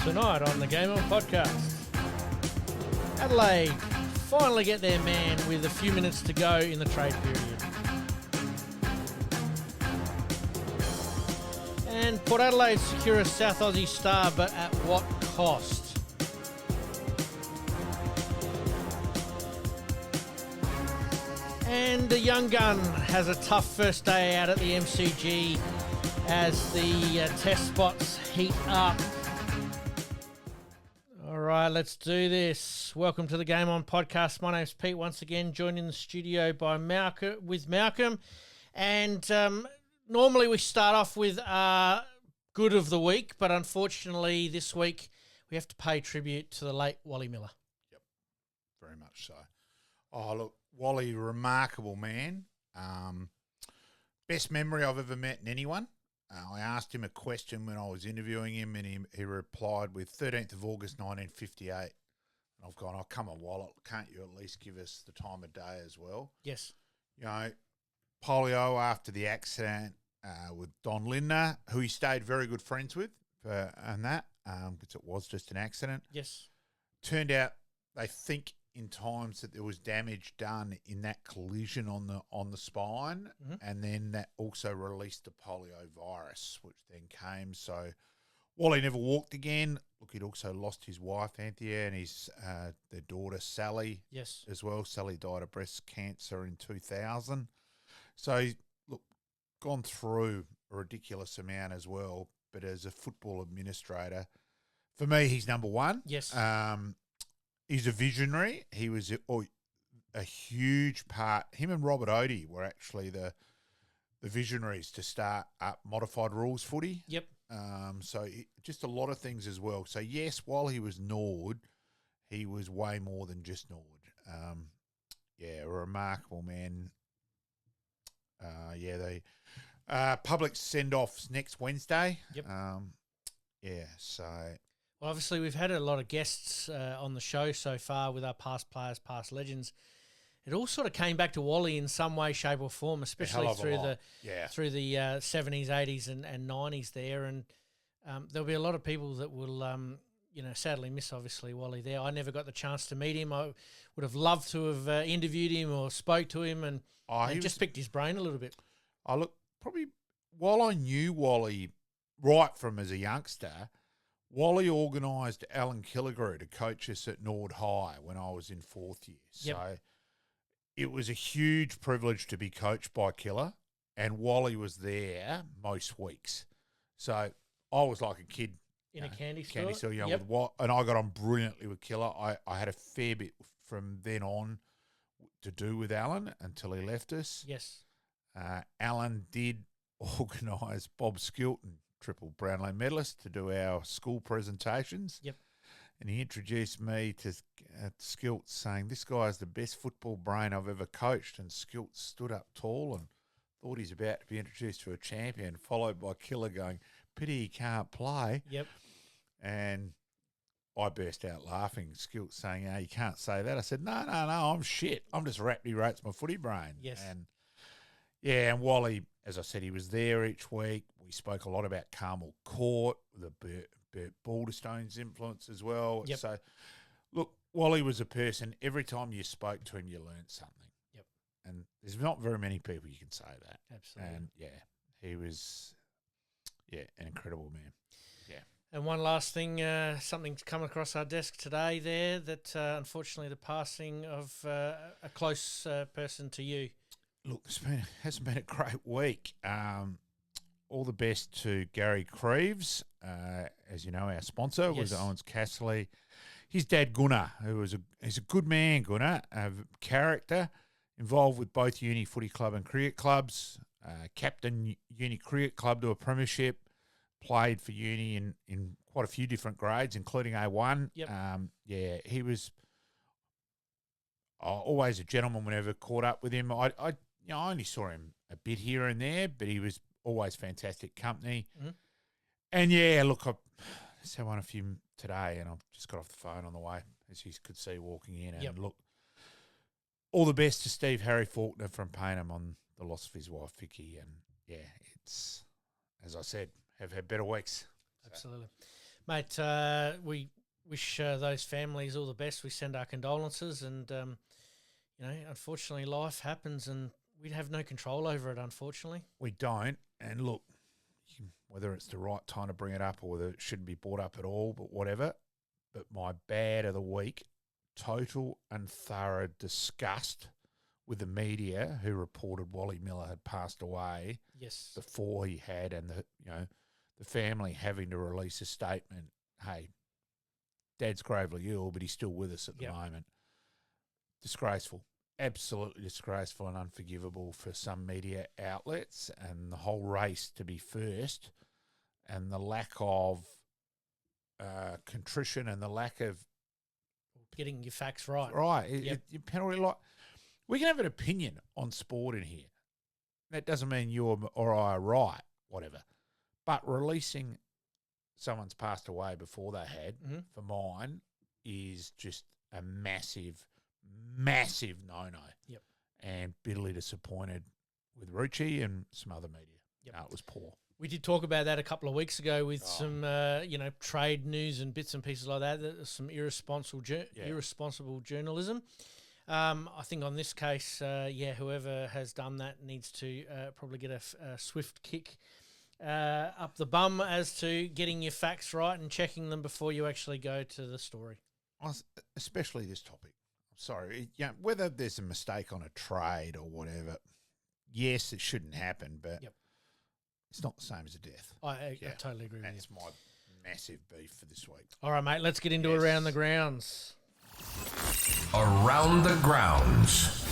Tonight on the Game On podcast, Adelaide finally get their man with a few minutes to go in the trade period. And Port Adelaide secure a South Aussie star, but at what cost? And the young gun has a tough first day out at the MCG as the test spots heat up. All right, let's do this. Welcome to the Game On podcast. My name's Pete, once again joined in the studio by Malcolm. And normally we start off with good of the week, but unfortunately this week we have to pay tribute to the late Wally Miller. Yep, very much so. Oh, look, Wally, remarkable man. Best memory I've ever met in anyone. I asked him a question when I was interviewing him, and he replied with 13th of August 1958. And I've gone, oh, come on, Wally, can't you at least give us the time of day as well? Yes. You know, polio after the accident with Don Lindner, who he stayed very good friends with, and that, because it was just an accident. Yes. Turned out they think in times that there was damage done in that collision on the spine, and then that also released the polio virus, which then came. So Wally never walked again. Look, he'd also lost his wife, Anthea, and his their daughter, Sally, yes, as well. Sally died of breast cancer in 2000. So he's, look, gone through a ridiculous amount as well. But as a football administrator, for me, he's number one. Yes. He's a visionary. He was a huge part. Him and Robert Odie were actually the visionaries to start up modified rules footy. Yep. Just a lot of things as well. So, yes, while he was Norwood, he was way more than just Norwood. A remarkable man. The public send-offs next Wednesday. Yep. Well, obviously, we've had a lot of guests on the show so far with our past players, past legends. It all sort of came back to Wally in some way, shape, or form, especially through the 70s, 80s, and 90s there. And there'll be a lot of people that will, sadly miss, obviously, Wally there. I never got the chance to meet him. I would have loved to have interviewed him or spoke to him and just picked his brain a little bit. Probably while I knew Wally right from as a youngster, Wally organised Alan Killigrew to coach us at Norwood High when I was in fourth year. Yep. So it was a huge privilege to be coached by Killer, and Wally was there most weeks. So I was like a kid in a candy store. With what, and I got on brilliantly with Killer. I had a fair bit from then on to do with Alan until he left us. Yes. Alan did organise Bob Skilton, triple Brownlow medalist, to do our school presentations. Yep. And he introduced me to Skilt, saying, this guy is the best football brain I've ever coached. And Skilt stood up tall and thought he's about to be introduced to a champion, followed by Killer going, pity he can't play. Yep. And I burst out laughing. Skilt saying, you can't say that. I said, no, I'm shit. I'm just Rapley rates my footy brain. Yes. And Wally, as I said, he was there each week. We spoke a lot about Carmel Court, the Bert Balderstone's influence as well. Yep. So, look, Wally was a person, every time you spoke to him, you learned something. Yep. And there's not very many people you can say that. Absolutely. And, he was, an incredible man. Yeah. And one last thing, something's come across our desk today there that unfortunately the passing of a close person to you. Look, hasn't been a great week. All the best to KRIEVS, as you know, our sponsor was OUWENS CASSERLY. His dad Gunnar, he's a good man, Gunnar, character, involved with both Uni Footy Club and cricket clubs, captain Uni Cricket Club to a premiership, played for Uni in quite a few different grades, including A1. Yep. He was always a gentleman whenever caught up with him. I only saw him a bit here and there, but he was always fantastic company. Mm-hmm. And, look, I just had one of him today, and I've just got off the phone on the way, as you could see walking in. And, look, all the best to Steve Harry Faulkner from Payneham on the loss of his wife, Vicky. And, it's, as I said, have had better weeks. Absolutely. Mate, we wish those families all the best. We send our condolences, and unfortunately, life happens, and we have no control over it. Unfortunately, we don't. And look, whether it's the right time to bring it up or whether it shouldn't be brought up at all, but whatever. But my bad of the week, total and thorough disgust with the media who reported Wally Miller had passed away. Yes, before he had, and the family having to release a statement. Hey, Dad's gravely ill, but he's still with us at the moment. Disgraceful. Absolutely disgraceful and unforgivable for some media outlets, and the whole race to be first, and the lack of contrition and the lack of getting your facts right. Right. Penalty lot. We can have an opinion on sport in here. That doesn't mean you or I are right, whatever. But releasing someone's passed away before they had, for mine, is just a massive, massive no-no. Yep. And bitterly disappointed with Rucci and some other media. Yep. No, it was poor. We did talk about that a couple of weeks ago with some, trade news and bits and pieces like that. Some irresponsible journalism. I think on this case, whoever has done that needs to probably get a swift kick up the bum as to getting your facts right and checking them before you actually go to the story. Especially this topic. I'm sorry. Whether there's a mistake on a trade or whatever, yes, it shouldn't happen, but it's not the same as a death. I totally agree with you. That's my massive beef for this week. All right, mate, let's get into Around the Grounds. Around the Grounds.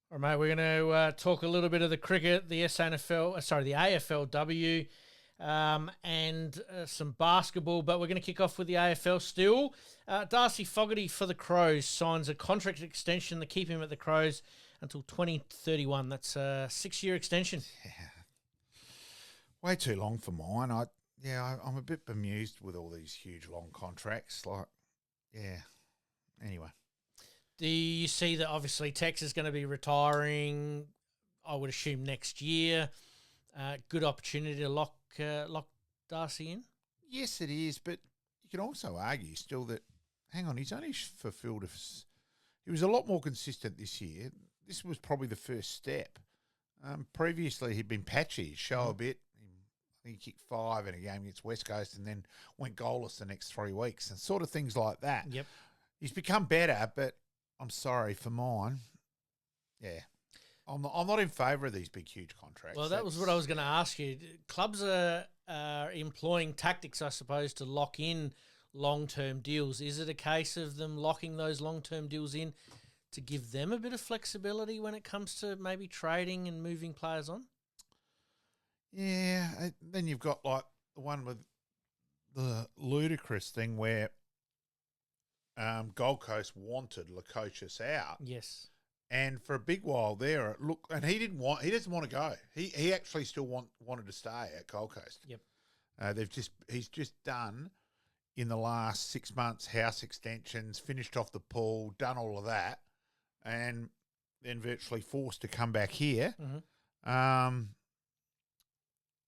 All right, mate, we're going to talk a little bit of the cricket, the SANFL, the AFLW, and some basketball, but we're going to kick off with the AFL still. Darcy Fogarty for the Crows signs a contract extension to keep him at the Crows until 2031. That's a 6-year extension. Yeah. Way too long for mine. I'm a bit bemused with all these huge long contracts. Anyway. Do you see that obviously Tex is going to be retiring, I would assume, next year? Good opportunity to lock Darcy in? Yes, it is, but you can also argue still that, hang on, he's only fulfilled he was a lot more consistent this year. This was probably the first step. Previously, he'd been patchy, show a bit. I think he kicked 5 in a game against West Coast and then went goalless the next 3 weeks and sort of things like that. Yep. He's become better, but I'm sorry, for mine, I'm not in favour of these big, huge contracts. Well, that was what I was going to ask you. Clubs are employing tactics, I suppose, to lock in long-term deals. Is it a case of them locking those long-term deals in to give them a bit of flexibility when it comes to maybe trading and moving players on? Yeah, then you've got like the one with the ludicrous thing where Gold Coast wanted Lukosius out. Yes. And for a big while there, and he doesn't want to go. He actually still wanted to stay at Gold Coast. Yep. He's just done in the last 6 months house extensions, finished off the pool, done all of that, and then virtually forced to come back here. Mm-hmm.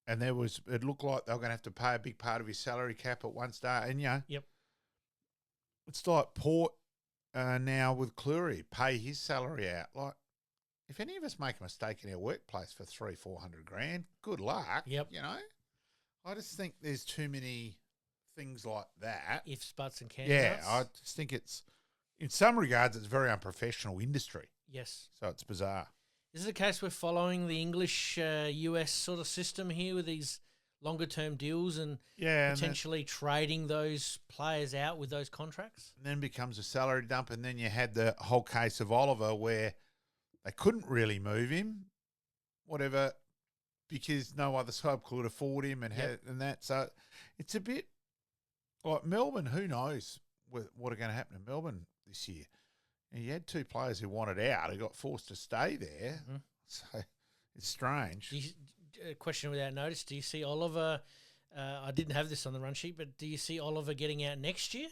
And it looked like they were going to have to pay a big part of his salary cap at one start. And, Yep. It's like Port now with Cleary, pay his salary out. Like, if any of us make a mistake in our workplace for $300,000-400,000, good luck. Yep. I just think there's too many things like that. Ifs, buts, and candidates. Yeah, I just think in some regards, it's very unprofessional industry. Yes. So it's bizarre. Is it a case we're following the English US sort of system here with these longer term deals and potentially trading those players out with those contracts? And then becomes a salary dump, and then you had the whole case of Oliver where they couldn't really move him, whatever, because no other club could afford him and that. So it's a bit like Melbourne. Who knows what are going to happen in Melbourne this year? And you had 2 players who wanted out who got forced to stay there. Mm-hmm. So it's strange. A question without notice. Do you see Oliver, I didn't have this on the run sheet, but do you see Oliver getting out next year?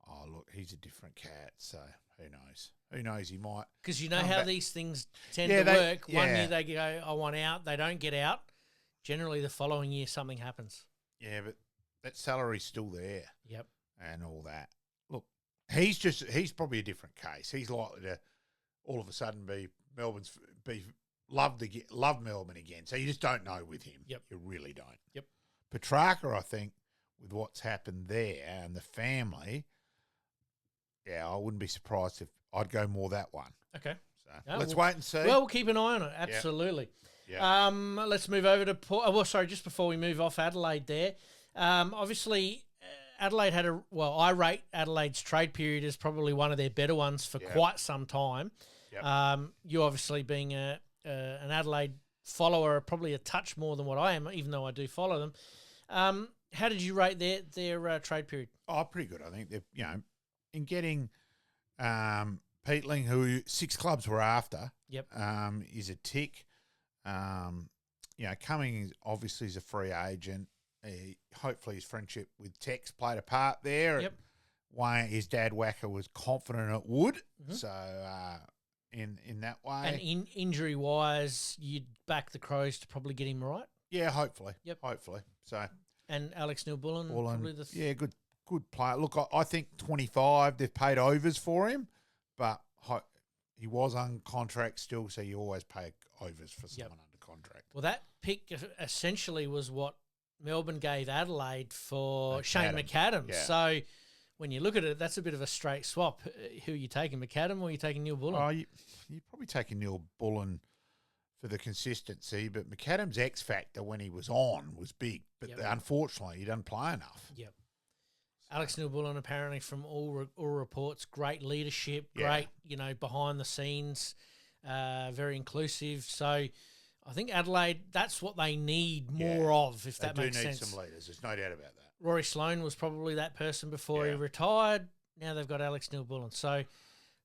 Oh, look, he's a different cat, so who knows? Who knows? He might. Because you know how these things tend to work. Yeah. 1 year they go, I want out. They don't get out. Generally, the following year, something happens. Yeah, but that salary's still there. Yep. And all that. Look, he's probably a different case. He's likely to all of a sudden love Melbourne again. So you just don't know with him. Yep. You really don't. Yep. Petrarca, I think, with what's happened there and the family, yeah, I wouldn't be surprised if I'd go more that one. Okay. So let's wait and see. Well, we'll keep an eye on it. Absolutely. Yeah. Let's move over to Port. Just before we move off Adelaide there. Obviously, Adelaide I rate Adelaide's trade period as probably one of their better ones for quite some time. Yep. You obviously being an Adelaide follower are probably a touch more than what I am, even though I do follow them. How did you rate their trade period? Oh, pretty good. I think they're, in getting Peatling, who 6 clubs were after, is a tick. Cumming obviously is a free agent. Hopefully his friendship with Tex played a part there. Yep. Wayne, his dad Wacker was confident it would. Mm-hmm. So in that way. And injury wise, you'd back the Crows to probably get him right. Yeah, hopefully. Yep. Hopefully. So. And Alex Neil-Bullen probably good player. Look, I think 25. They've paid overs for him, but he was on contract still, so you always pay overs for someone under contract. Well, that pick essentially was what Melbourne gave Adelaide for Shane McAdam. Yeah. So when you look at it, that's a bit of a straight swap. Who are you taking, McAdam or are you taking Neil-Bullen? Oh, you're probably taking Neil-Bullen for the consistency, but McAdam's X factor when he was on was big, but unfortunately he doesn't play enough. Yep. Alex Neil-Bullen apparently from all reports, great leadership, great, behind the scenes, very inclusive. So I think Adelaide, that's what they need more of, if that makes sense. They do need some leaders. There's no doubt about that. Rory Sloane was probably that person before he retired. Now they've got Alex Neil-Bullen. So,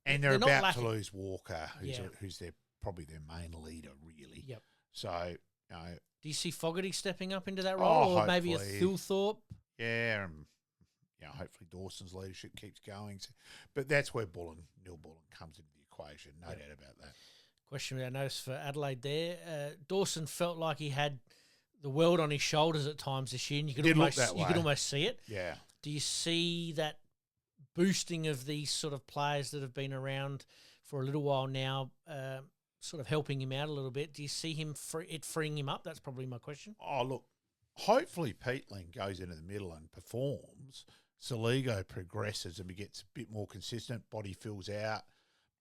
and they're about to lose Walker, who's probably their main leader, really. Yep. So, do you see Fogarty stepping up into that role, or maybe a Thilthorpe? Yeah, hopefully Dawson's leadership keeps going. So, but that's where Neil-Bullen comes into the equation, no doubt about that. Question I noticed for Adelaide there, Dawson felt like he had the world on his shoulders at times this year, and you could almost see it. Yeah. Do you see that boosting of these sort of players that have been around for a little while now, sort of helping him out a little bit? Do you see him freeing him up? That's probably my question. Oh, look, hopefully Peatling goes into the middle and performs. Saligo progresses and gets a bit more consistent. Body fills out.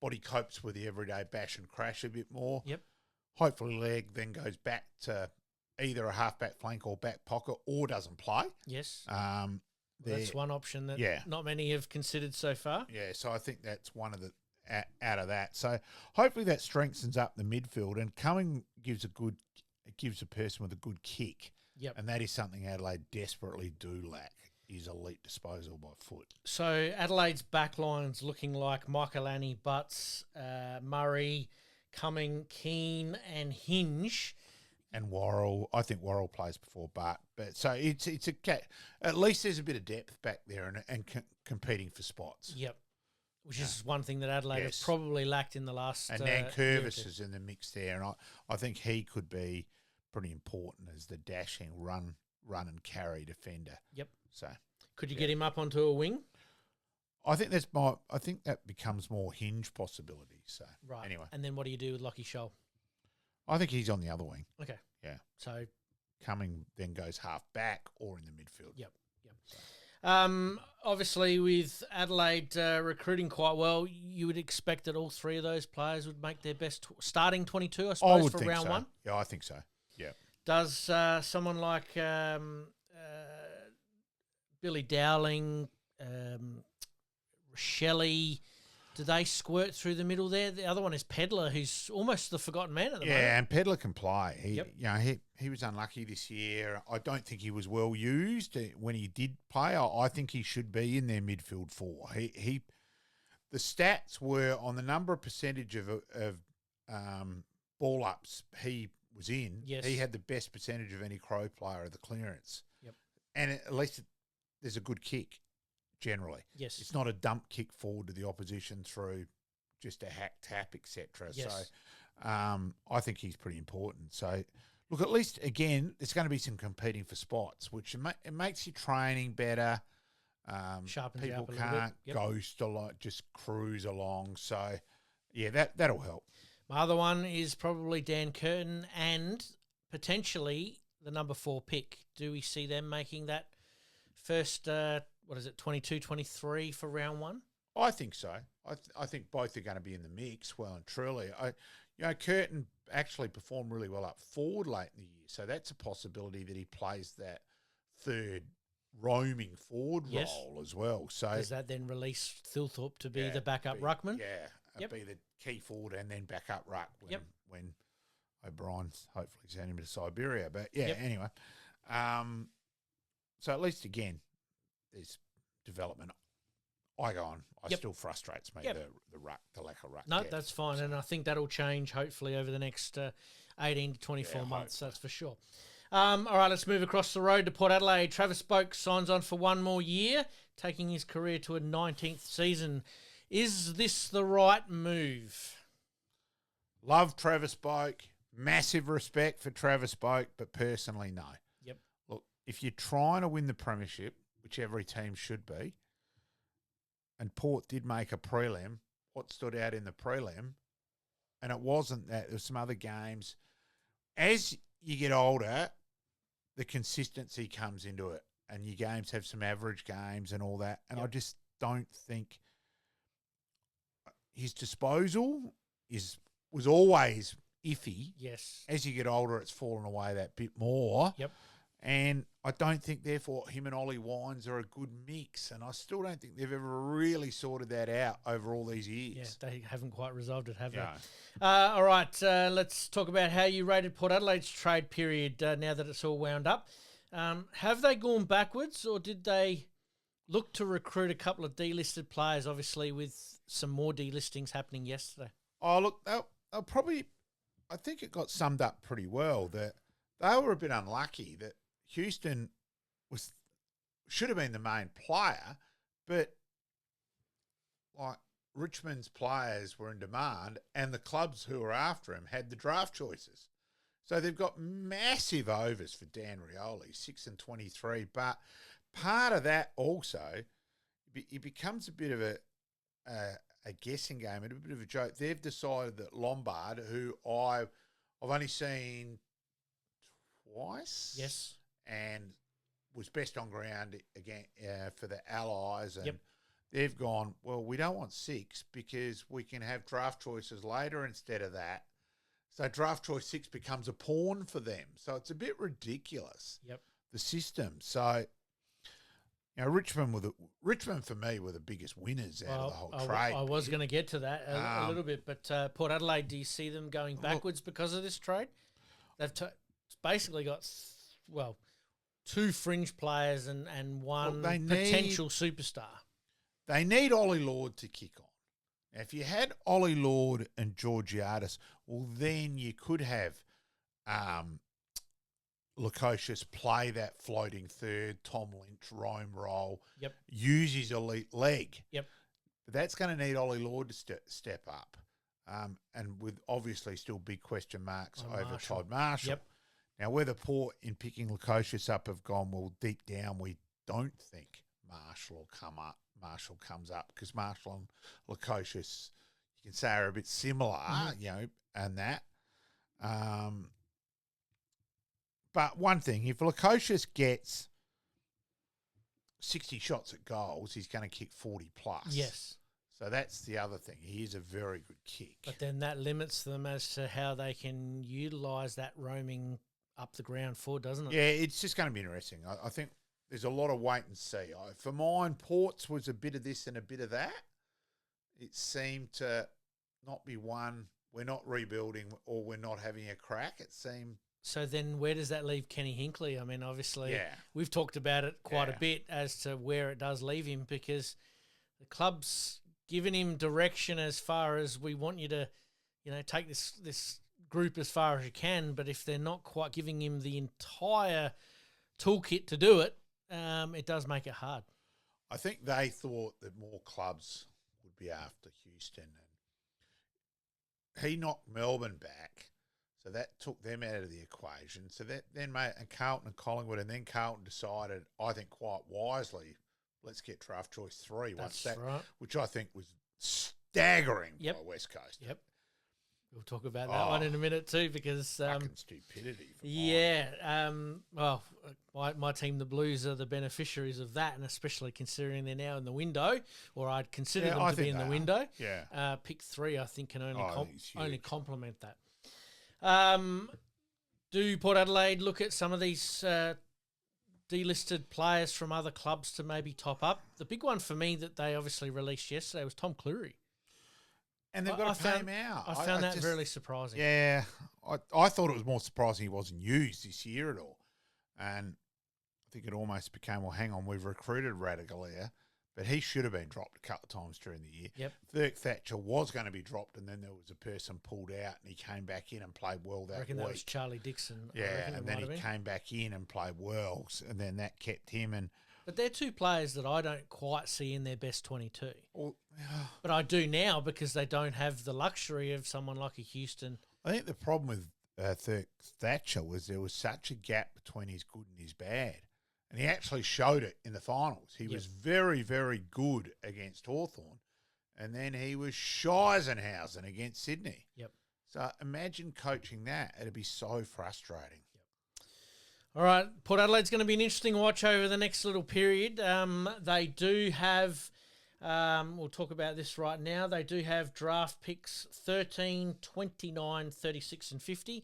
Body copes with the everyday bash and crash a bit more. Yep. Hopefully Leg then goes back to either a half-back flank or back pocket or doesn't play. Yes. That's one option that not many have considered so far. Yeah, so I think that's one of the out of that. So hopefully that strengthens up the midfield, and Cumming gives a person with a good kick. Yep. And that is something Adelaide desperately do lack, is elite disposal by foot. So Adelaide's backline's looking like Michaelani, Butts, Murray, Cumming, Keane and Hinge. And Worrell. I think Worrell plays before Bart. But so it's a cat. At least there's a bit of depth back there and competing for spots. Yep. Which is one thing that Adelaide have probably lacked in the last. And then KRIEVS is in the mix there, and I think he could be pretty important as the dashing run and carry defender. Yep. So could you get him up onto a wing? I think that becomes more Hinge possibility. So anyway. And then what do you do with Lockie Scholl? I think he's on the other wing. Okay. Yeah. So Cumming then goes half back or in the midfield. Yep. Obviously, with Adelaide recruiting quite well, you would expect that all three of those players would make their best starting 22, I suppose, for round one. Yeah, I think so. Yeah. Does someone like Billy Dowling, Shelley, do they squirt through the middle there? The other one is Pedler, who's almost the forgotten man at the moment. Yeah, and Pedler can play. He was unlucky this year. I don't think he was well used when he did play. I think he should be in their midfield four. The stats were on the number of percentage of ball ups he was in. Yes. He had the best percentage of any Crow player of the clearance. Yep. And at least there's a good kick. generally. Yes. It's not a dump kick forward to the opposition through just a hack tap, etc. Yes. So I think he's pretty important. So, look, at least, again, there's going to be some competing for spots, which it makes your training better. Sharpens you people up a little can't bit. ghost a lot, just cruise along. So, yeah, that'll help. My other one is probably Dan Curtin and potentially the number 4 pick. Do we see them making that first, 22, 23 for round 1? I think so. I think both are going to be in the mix, well and truly. Curtin actually performed really well up forward late in the year, so that's a possibility that he plays that third roaming forward role as well. So does that then release Thilthorpe to be the backup ruckman? Yeah, be the key forward and then backup ruck when O'Brien's hopefully sent him to Siberia. But anyway, so at least again, there's development. Still frustrates me the lack of ruck. No, depth. that's fine, and I think that'll change hopefully over the next 18 to 24 months. Hopefully. That's for sure. All right, let's move across the road to Port Adelaide. Travis Boak signs on for 1 more year, taking his career to a 19th season. Is this the right move? Love Travis Boak. Massive respect for Travis Boak, but personally, no. Yep. Look, if you're trying to win the premiership, which every team should be, and Port did make a prelim, what stood out in the prelim, and it wasn't that. There were some other games. As you get older, the consistency comes into it, and your games have some average games and all that. And I just don't think his disposal was always iffy. Yes. As you get older, it's fallen away that bit more. Yep. And I don't think, therefore, him and Ollie Wines are a good mix. And I still don't think they've ever really sorted that out over all these years. Yeah, they haven't quite resolved it, have No. they? All right, let's talk about how you rated Port Adelaide's trade period now that it's all wound up. Have they gone backwards, or did they look to recruit a couple of delisted players, obviously, with some more delistings happening yesterday? Oh, look, they'll probably, I think it got summed up pretty well that they were a bit unlucky that Houston should have been the main player, but like Richmond's players were in demand and the clubs who were after him had the draft choices. So they've got massive overs for Dan Rioli, 6 and 23. But part of that also, it becomes a bit of a guessing game and a bit of a joke. They've decided that Lombard, who I've only seen twice. Yes. And was best on ground again for the Allies. And they've gone, well, we don't want 6 because we can have draft choices later instead of that. So draft choice 6 becomes a pawn for them. So it's a bit ridiculous, the system. So, Richmond for me were the biggest winners out of the whole trade. I was going to get to that a little bit, but Port Adelaide, do you see them going backwards because of this trade? They've basically got, 2 fringe players and one potential superstar. They need Ollie Lord to kick on. Now, if you had Ollie Lord and Georgiadis, well, then you could have Lukosius play that floating third, Tom Lynch, roam role, use his elite leg. But that's going to need Ollie Lord to step up. And with obviously still big question marks over Todd Marshall. Now, whether Port in picking Lukosius up have gone, well, deep down we don't think Marshall will come up. Marshall comes up because Marshall and Lukosius, you can say, are a bit similar, and that. But one thing, if Lukosius gets 60 shots at goals, he's going to kick 40 plus. Yes. So that's the other thing. He is a very good kick. But then that limits them as to how they can utilise that roaming up the ground forward, doesn't it? Yeah, it's just going to be interesting. I think there's a lot of wait and see. For mine, Ports was a bit of this and a bit of that. It seemed to not be one, we're not rebuilding or we're not having a crack. It seemed... So then where does that leave Kenny Hinkley? I mean, obviously, we've talked about it quite a bit as to where it does leave him because the club's given him direction as far as we want you to, take this group as far as you can, but if they're not quite giving him the entire toolkit to do it, it does make it hard. I think they thought that more clubs would be after Houston, and he knocked Melbourne back, so that took them out of the equation. So that then and Carlton and Collingwood, and then Carlton decided, I think quite wisely, let's get draft choice 3. That's right. Which I think was staggering by West Coast. Yep. We'll talk about that one in a minute too, because fucking stupidity. Well, my team, the Blues, are the beneficiaries of that, and especially considering they're now in the window, or I'd consider them to be in the window. Yeah. Pick 3, I think, can only complement that. Do Port Adelaide look at some of these delisted players from other clubs to maybe top up? The big one for me that they obviously released yesterday was Tom Cleary. And they've got to pay him out. I found that really surprising. Yeah. I thought it was more surprising he wasn't used this year at all. And I think it almost became, well, hang on, we've recruited Radaglia, but he should have been dropped a couple of times during the year. Yep. Dirk Thatcher was going to be dropped, and then there was a person pulled out, and he came back in and played well that week. I reckon that was Charlie Dixon. Yeah, and then he came back in and played well, and then that kept him. But they're two players that I don't quite see in their best 22. Well, but I do now because they don't have the luxury of someone like a Houston. I think the problem with Thatcher was there was such a gap between his good and his bad. And he actually showed it in the finals. He was very, very good against Hawthorn. And then he was Scheisenhausen against Sydney. Yep. So imagine coaching that. It'd be so frustrating. All right, Port Adelaide's going to be an interesting watch over the next little period. They do have, we'll talk about this right now, they do have draft picks 13, 29, 36 and 50.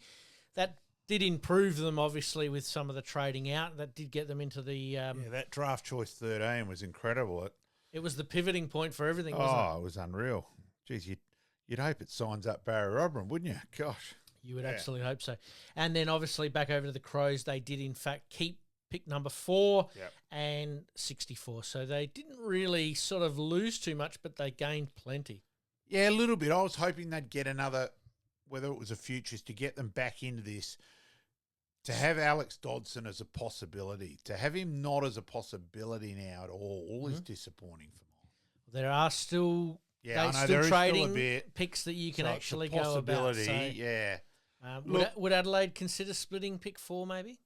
That did improve them, obviously, with some of the trading out. That did get them into the... that draft choice 13 was incredible. It was the pivoting point for everything, wasn't it? Oh, it was unreal. Geez, you'd hope it signs up Barry Robin, wouldn't you? Gosh. You would absolutely hope so. And then obviously back over to the Crows, they did in fact keep pick number 4 and 64. So they didn't really sort of lose too much, but they gained plenty. Yeah, a little bit. I was hoping they'd get another, whether it was a futures, to get them back into this, to have Alex Dodson as a possibility. To have him not as a possibility now at all is disappointing for me. There are still... Yeah, I know still there is trading still a bit. Picks that you can actually go about. So, yeah. Would Adelaide consider splitting pick 4 maybe?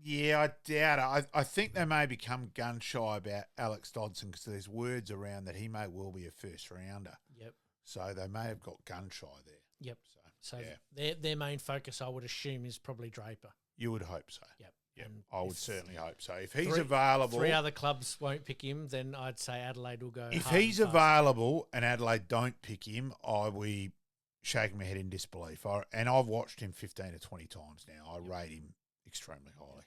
Yeah, I doubt it. I think they may become gun-shy about Alex Dodson because there's words around that he may well be a first-rounder. Yep. So they may have got gun-shy there. Yep. So their main focus, I would assume, is probably Draper. You would hope so. Yep. Yep. I would certainly hope so. If he's available... 3 other clubs won't pick him, then I'd say Adelaide will go If he's available and Adelaide don't pick him, I will be shaking my head in disbelief. And I've watched him 15 to 20 times now. I rate him extremely highly.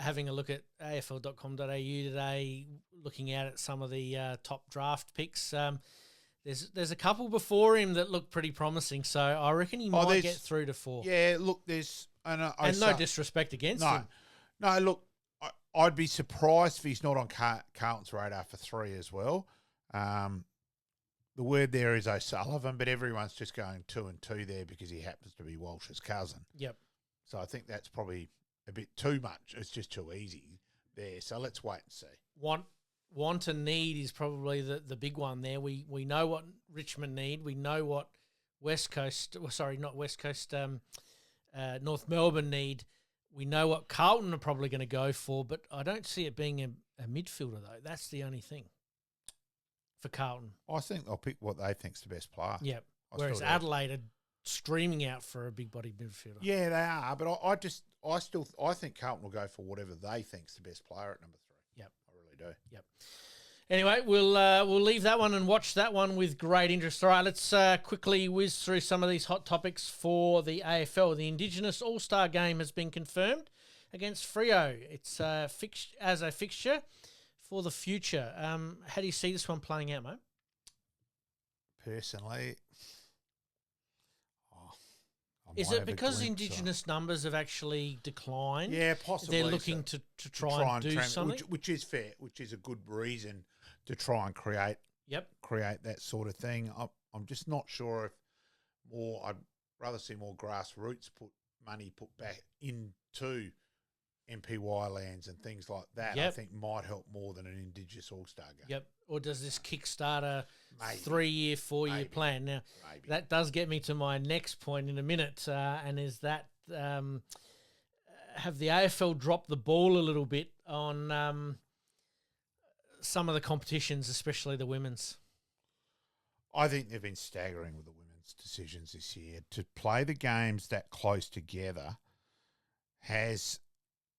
Having a look at AFL.com.au today, looking at some of the top draft picks, there's a couple before him that look pretty promising, so I reckon he might get through to 4. Yeah, look, there's... And no disrespect against him. No, look, I'd be surprised if he's not on Carlton's radar for 3 as well. The word there is O'Sullivan, but everyone's just going 2 and 2 there because he happens to be Walsh's cousin. Yep. So I think that's probably a bit too much. It's just too easy there. So let's wait and see. Want and need is probably the big one there. We know what Richmond need. We know what North Melbourne need. We know what Carlton are probably going to go for, but I don't see it being a midfielder, though. That's the only thing for Carlton. I think they'll pick what they think's the best player. Yeah. Whereas Adelaide are screaming out for a big-bodied midfielder. Yeah, they are, but I think Carlton will go for whatever they think's the best player at number 3. Yep. I really do. Yep. Anyway, we'll leave that one and watch that one with great interest. All right, let's quickly whiz through some of these hot topics for the AFL. The Indigenous All-Star game has been confirmed against Freo. It's as a fixture for the future. How do you see this one playing out, mate? Personally, is it because Indigenous numbers have actually declined? Yeah, possibly. They're looking to try and do something? Which is fair, which is a good reason to try and create that sort of thing. I'm just not sure if I'd rather see more grassroots money put back into MPY lands and things like that, I think might help more than an Indigenous All-Star game. Yep. Or does this kickstart a 3-year, 4-year plan? Now, that does get me to my next point in a minute, and is that have the AFL dropped the ball a little bit on some of the competitions, especially the women's? I think they've been staggering with the women's decisions this year. To play the games that close together has...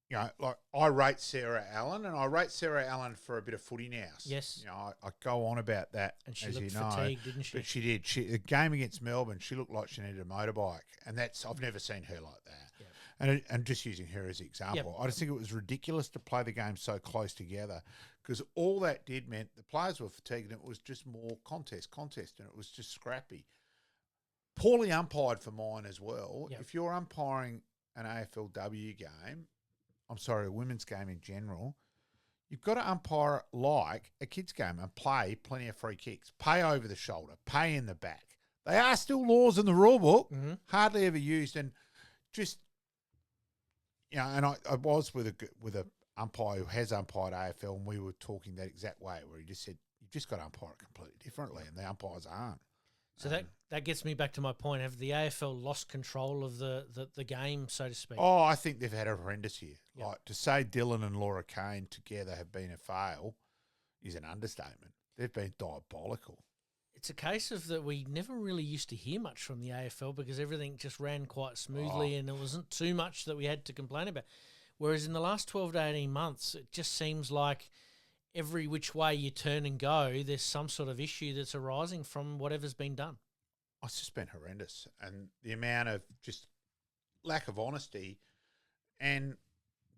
You know, like I rate Sarah Allen, and I rate Sarah Allen for a bit of footy now. Yes. You know, I go on about that, and she as looked you know. fatigued, didn't she? But she did. The game against Melbourne, she looked like she needed a motorbike, and I've never seen her like that. Yep. And just using her as an example, I just think it was ridiculous to play the game so close together, because all that did meant the players were fatigued, and it was just more contest, and it was just scrappy. Poorly umpired for mine as well. Yep. If you're umpiring an AFLW game, a women's game in general, you've got to umpire it like a kids' game and play plenty of free kicks, pay over the shoulder, pay in the back. They are still laws in the rule book, hardly ever used, and just, you know, and I was with a umpire who has umpired AFL, and we were talking that exact way, where he just said, you've just got to umpire it completely differently, and the umpires aren't. So that gets me back to my point. Have the AFL lost control of the game, so to speak? Oh, I think they've had a horrendous year. Yep. Like, to say Dylan and Laura Kane together have been a fail is an understatement. They've been diabolical. It's a case of that we never really used to hear much from the AFL because everything just ran quite smoothly and there wasn't too much that we had to complain about. Whereas in the last 12 to 18 months, it just seems like every which way you turn and go, there's some sort of issue that's arising from whatever's been done. It's just been horrendous. And the amount of just lack of honesty. And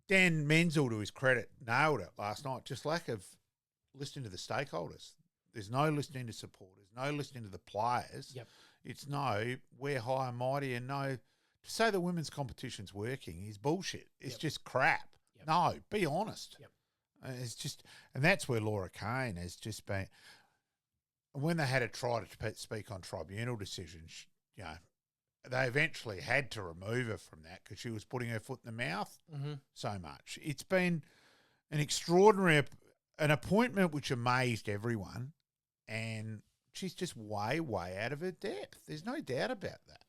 Dan Menzel, to his credit, nailed it last night. Just lack of listening to the stakeholders. There's no listening to supporters, no listening to the players. Yep. It's no, we're high and mighty, and no, to say the women's competition's working is bullshit. It's just crap. Yep. No, be honest. Yep. It's just, and that's where Laura Kane has just been. When they had to try to speak on tribunal decisions, you know, they eventually had to remove her from that because she was putting her foot in the mouth so much. It's been an extraordinary, an appointment which amazed everyone, and she's just way, way out of her depth. There's no doubt about that.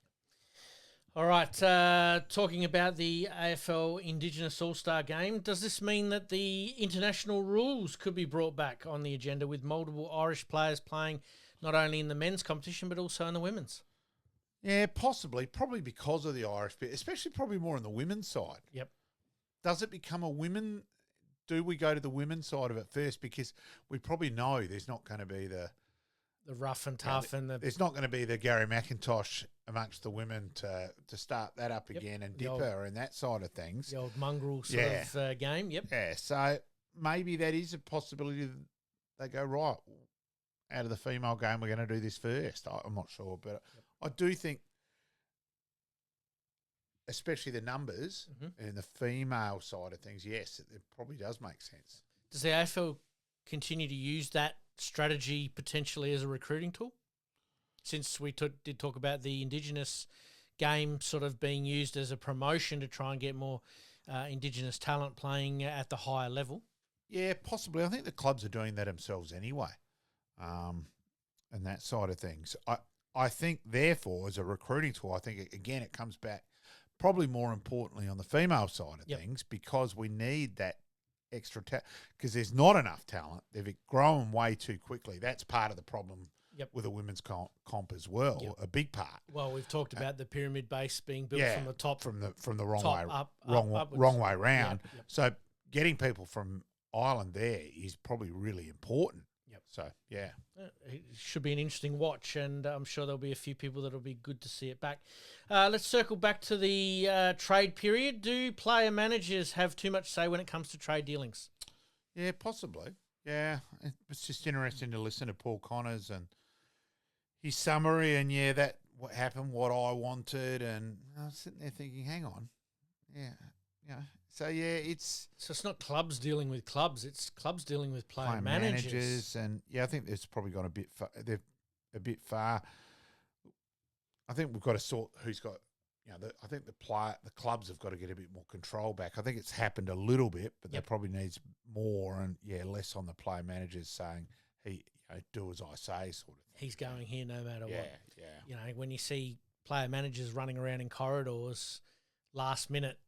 All right, talking about the AFL Indigenous All-Star Game, does this mean that the international rules could be brought back on the agenda with multiple Irish players playing not only in the men's competition but also in the women's? Yeah, possibly. Probably because of the Irish bit, especially probably more on the women's side. Yep. Does it become a women? Do we go to the women's side of it first? Because we probably know there's not going to be the rough and tough and the... There's not going to be the Gary McIntosh amongst the women to start that up again and dip her and that side of things. The old mongrel sort of game, yep. Yeah, so maybe that is a possibility that they go, right, out of the female game, we're going to do this first. I'm not sure, but I do think, especially the numbers and the female side of things, yes, it probably does make sense. Does the AFL continue to use that strategy potentially as a recruiting tool? Since we did talk about the Indigenous game sort of being used as a promotion to try and get more Indigenous talent playing at the higher level? Yeah, possibly. I think the clubs are doing that themselves anyway, and that side of things. I think, therefore, as a recruiting tool, I think, again, it comes back probably more importantly on the female side of things, because we need that extra talent, because there's not enough talent. They've grown way too quickly. That's part of the problem with the women's comp as well, a big part. Well, we've talked about the pyramid base being built from the top, from the wrong top, way, wrong way round. So getting people from Ireland there is probably really important. So, yeah. It should be an interesting watch, and I'm sure there'll be a few people that'll be good to see it back. Let's circle back to the trade period. Do player managers have too much say when it comes to trade dealings? Yeah, possibly. Yeah, it's just interesting to listen to Paul Connors and his summary, and that what happened, what I wanted, and I was sitting there thinking, hang on, So it's not clubs dealing with clubs; it's clubs dealing with player managers. And I think there's probably gone a bit far. I think we've got to sort who's got I think the clubs have got to get a bit more control back. I think it's happened a little bit, but there probably needs more and less on the player managers saying do as I say sort of thing. He's going here no matter what. Yeah. You know, when you see player managers running around in corridors last minute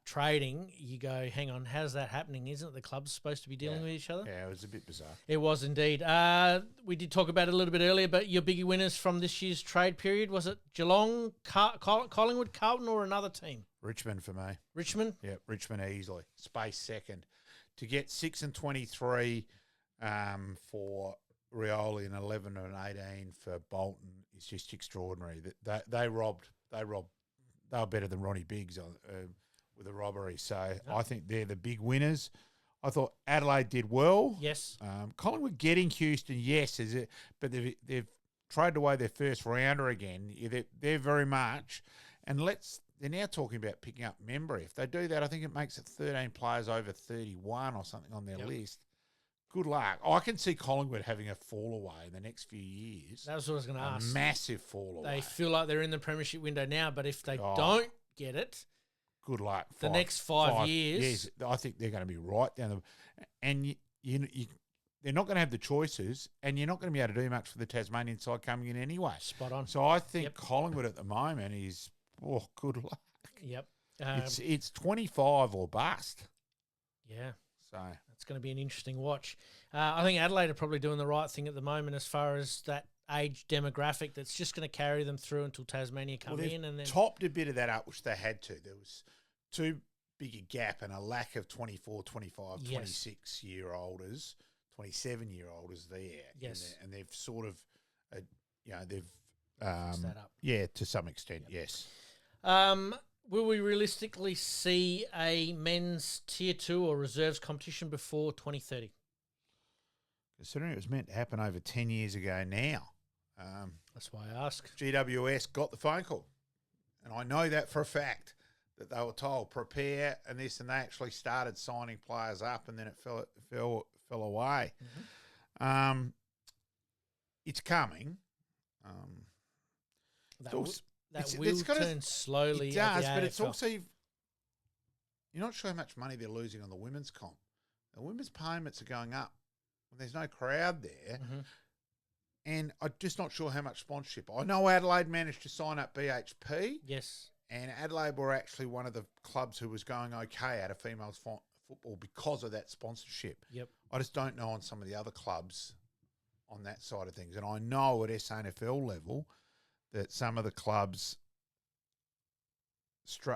trading, you go, hang on, how's that happening? Isn't the clubs supposed to be dealing with each other? Yeah, it was a bit bizarre. It was indeed. We did talk about it a little bit earlier, but your biggie winners from this year's trade period, was it Geelong, Collingwood, Carlton, or another team? Richmond for me. Richmond? Yeah, Richmond easily. Space second. To get 6 and 23 for Rioli and 11 and 18 for Bolton is just extraordinary. They robbed. They were better than Ronnie Biggs with a robbery. So I think they're the big winners. I thought Adelaide did well. Yes. Collingwood getting Houston, yes, but they've traded away their first rounder again. They're very much, and they're now talking about picking up Membry. If they do that, I think it makes it 13 players over 31 or something on their list. Good luck. I can see Collingwood having a fall away in the next few years. That was what I was going to ask. Massive fall away. They feel like they're in the premiership window now, but if they don't get it, good luck. The next five years, I think they're going to be right down the. And they're not going to have the choices, and you're not going to be able to do much for the Tasmanian side coming in anyway. Spot on. So I think Collingwood at the moment is good luck. Yep. It's 25 or bust. Yeah. So it's going to be an interesting watch. I think Adelaide are probably doing the right thing at the moment as far as that age demographic that's just going to carry them through until Tasmania come in, and then topped a bit of that up, which they had to. There was too big a gap and a lack of 24, 25, 26-year-olders, 27-year-olders there. Yes. And they've sort of, they've that up. Yeah, to some extent, yes. Will we realistically see a men's Tier 2 or reserves competition before 2030? Considering it was meant to happen over 10 years ago now. That's why I ask. GWS got the phone call. And I know that for a fact, that they were told, prepare and this, and they actually started signing players up, and then it fell away. Mm-hmm. It's coming. That will turn slowly. It does, but it's also, you're not sure how much money they're losing on the women's comp. The women's payments are going up when there's no crowd there. Mm-hmm. And I'm just not sure how much sponsorship. I know Adelaide managed to sign up BHP. Yes. And Adelaide were actually one of the clubs who was going okay out of females football because of that sponsorship. Yep. I just don't know on some of the other clubs on that side of things. And I know at SANFL level that some of the clubs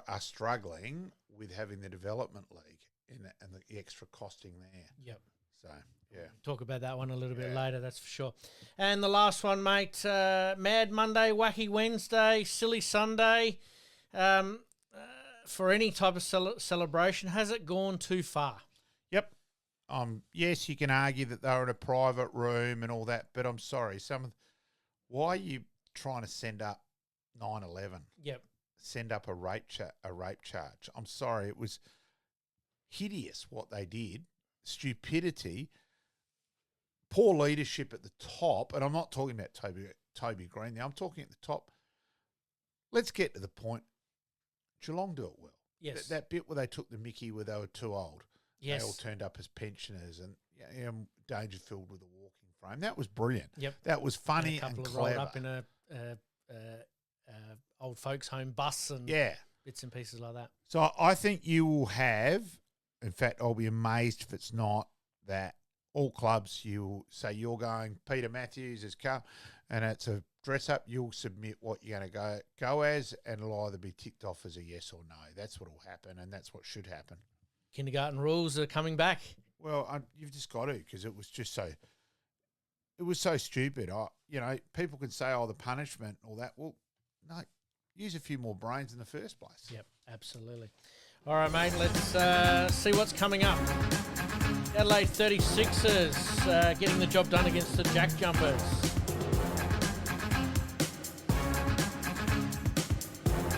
are struggling with having the development league and the extra costing there. Yep. So, yeah. Talk about that one a little bit later, that's for sure. And the last one, mate, Mad Monday, Wacky Wednesday, Silly Sunday. For any type of celebration, has it gone too far? Yep. Yes, you can argue that they were in a private room and all that, but I'm sorry. Why are you trying to send up 9/11? Yep. Send up a rape charge. I'm sorry, it was hideous what they did. Stupidity, poor leadership at the top, and I'm not talking about Toby Green there. I'm talking at the top. Let's get to the point. Geelong do it well. Yes. That bit where they took the mickey where they were too old. Yes. They all turned up as pensioners and Dangerfield with a walking frame. That was brilliant. Yep. That was funny and clever. Rolled up in a old folks home bus and bits and pieces like that. So I think you will have, in fact, I'll be amazed if it's not, that all clubs, you say you're going, Peter Matthews has come, and it's a dress up, you'll submit what you're going to go as, and it'll either be ticked off as a yes or no. That's what will happen, and that's what should happen. Kindergarten rules are coming back. Well, you've just got to, because it was just so... It was so stupid. People can say, the punishment and all that. Well, no, use a few more brains in the first place. Yep, absolutely. All right, mate, let's see what's coming up. Adelaide 36ers getting the job done against the Jack Jumpers.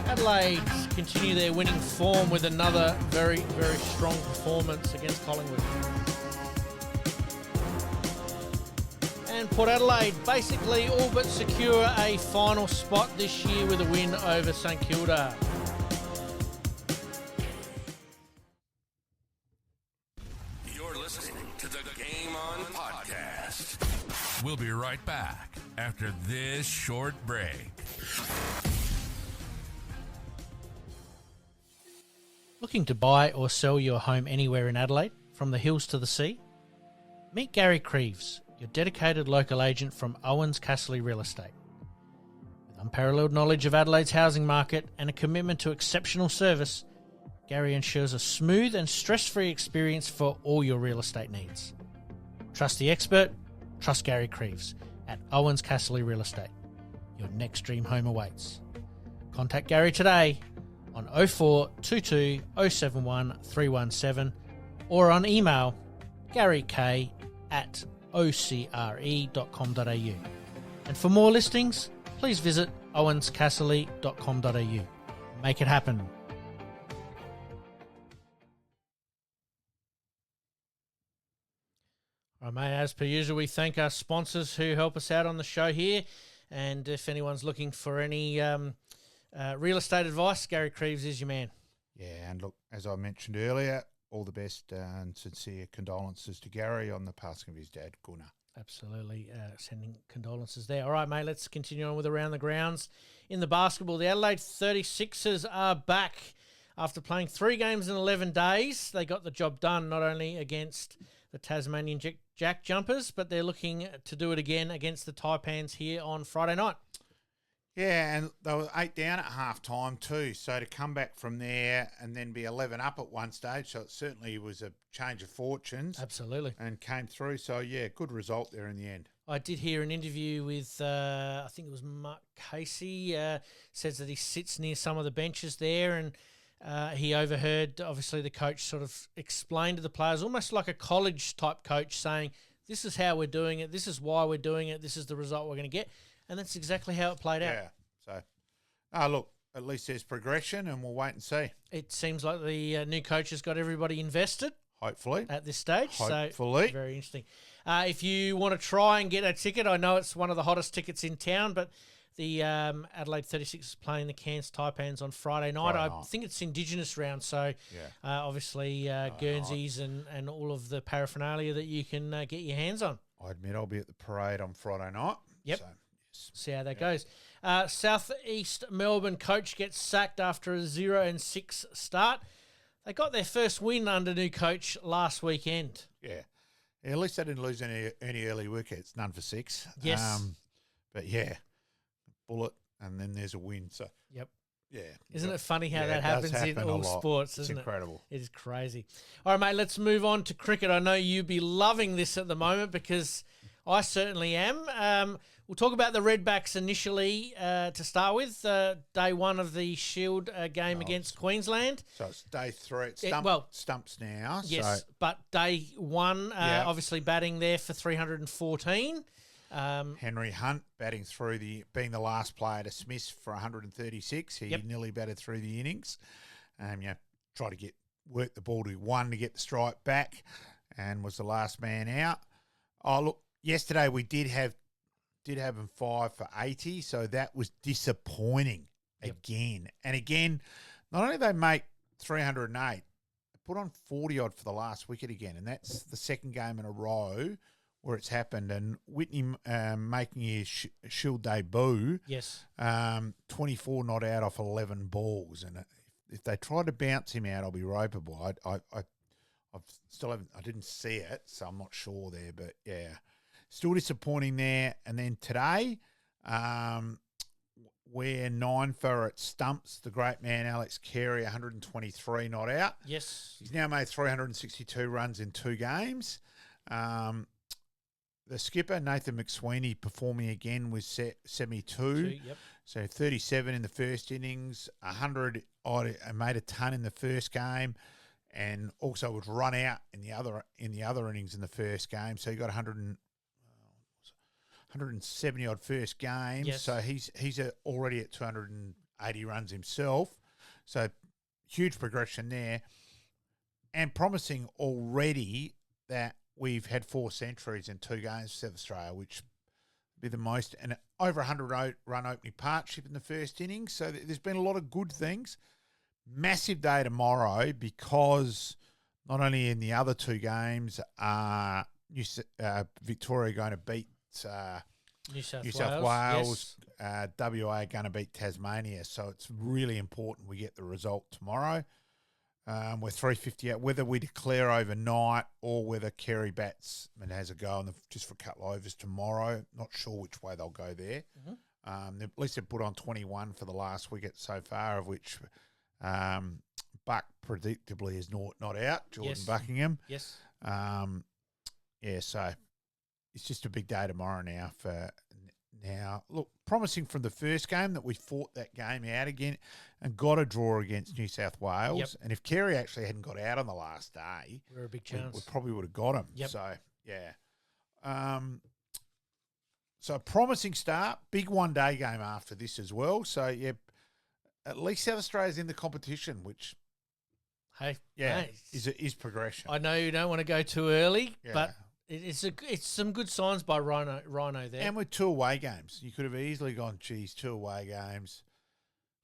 Adelaide continue their winning form with another very, very strong performance against Collingwood. and Port Adelaide basically all but secure a final spot this year with a win over St Kilda. You're listening to the Game On Podcast. We'll be right back after this short break. Looking to buy or sell your home anywhere in Adelaide, from the hills to the sea? Meet Gary KRIEVS, your dedicated local agent from OUWENS CASSERLY Real Estate. With unparalleled knowledge of Adelaide's housing market and a commitment to exceptional service, Gary ensures a smooth and stress-free experience for all your real estate needs. Trust the expert, trust Gary KRIEVS at OUWENS CASSERLY Real Estate. Your next dream home awaits. Contact Gary today on 0422 071 317 or on email garyk@ocre.com.au. And for more listings, please visit owenscasserly.com.au. Make it happen. All right, mate, as per usual, we thank our sponsors who help us out on the show here. And if anyone's looking for any real estate advice, Gary KRIEVS is your man. Yeah, and look, as I mentioned earlier, all the best and sincere condolences to Gary on the passing of his dad, Gunnar. Absolutely, sending condolences there. All right, mate, let's continue on with Around the Grounds. In the basketball, the Adelaide 36ers are back. After playing 3 games in 11 days, they got the job done, not only against the Tasmanian Jack Jumpers, but they're looking to do it again against the Taipans here on Friday night. Yeah, and they were 8 down at half-time too, so to come back from there and then be 11 up at one stage, so it certainly was a change of fortunes. Absolutely. And came through, so yeah, good result there in the end. I did hear an interview with, I think it was Mark Casey, says that he sits near some of the benches there, and he overheard, obviously, the coach sort of explain to the players, almost like a college-type coach, saying, this is how we're doing it, this is why we're doing it, this is the result we're going to get. And that's exactly how it played out. Yeah. So, look, at least there's progression, and we'll wait and see. It seems like the new coach has got everybody invested. Hopefully. At this stage. Hopefully. So, very interesting. If you want to try and get a ticket, I know it's one of the hottest tickets in town, but the Adelaide 36 is playing the Cairns Taipans on Friday night. I think it's Indigenous round, so obviously Guernseys and all of the paraphernalia that you can get your hands on. I admit I'll be at the parade on Friday night. Yep. So. See how that goes. South East Melbourne coach gets sacked after a 0-6 start. They got their first win under new coach last weekend. Yeah. At least they didn't lose any early wickets. None for 6. Yes. But yeah, bullet, and then there's a win. So yep. Yeah. Isn't it funny how that happens in all sports, isn't it? It's incredible. It is crazy. All right, mate, let's move on to cricket. I know you'd be loving this at the moment because I certainly am. We'll talk about the Redbacks initially to start with. Day 1 of the Shield game against Queensland. So it's day 3. It's stumps now. Yes, so. But day 1, obviously batting there for 314. Henry Hunt batting through being the last player to miss for 136. He nearly batted through the innings. Try to work the ball to 1 to get the strike back, and was the last man out. Oh, look, yesterday we did have him 5 for 80, so that was disappointing again. And again, not only they make 308, they put on 40-odd for the last wicket again, and that's the second game in a row where it's happened. And Whitney making his Shield debut, 24 not out off 11 balls. And if they try to bounce him out, I'll be ropeable. I didn't see it, so I'm not sure there, but yeah. Still disappointing there. And then today, we're 9 for at stumps. The great man, Alex Carey, 123 not out. Yes. He's now made 362 runs in 2 games. The skipper, Nathan McSweeney, performing again with 72. So 37 in the first innings, 100 odd, made a ton in the first game, and also was run out in the other innings in the first game. So he got 170 odd first game. Yes. So he's already at 280 runs himself. So huge progression there, and promising already that we've had 4 centuries in 2 games for South Australia, which be the most, and over 100 run opening partnership in the first innings. So there's been a lot of good things. Massive day tomorrow because not only in the other two games are Victoria going to beat New South Wales. Yes. WA going to beat Tasmania. So it's really important we get the result tomorrow. We're 350 out. Whether we declare overnight or whether KRIEVS batsman has a go just for a couple of overs tomorrow. Not sure which way they'll go there. Mm-hmm. At least they've put on 21 for the last wicket so far, of which Buck predictably is not out. Jordan Buckingham. Yes. So it's just a big day tomorrow now look, promising from the first game that we fought that game out again and got a draw against New South Wales. Yep. And if KRIEVS actually hadn't got out on the last day, we're a big chance. We probably would have got him. Yep. So, yeah. So a promising start. Big one-day game after this as well. So, yeah, at least South Australia's in the competition, which, is progression. I know you don't want to go too early, but it's some good signs by Rhino there. And with 2 away games, you could have easily gone, 2 away games,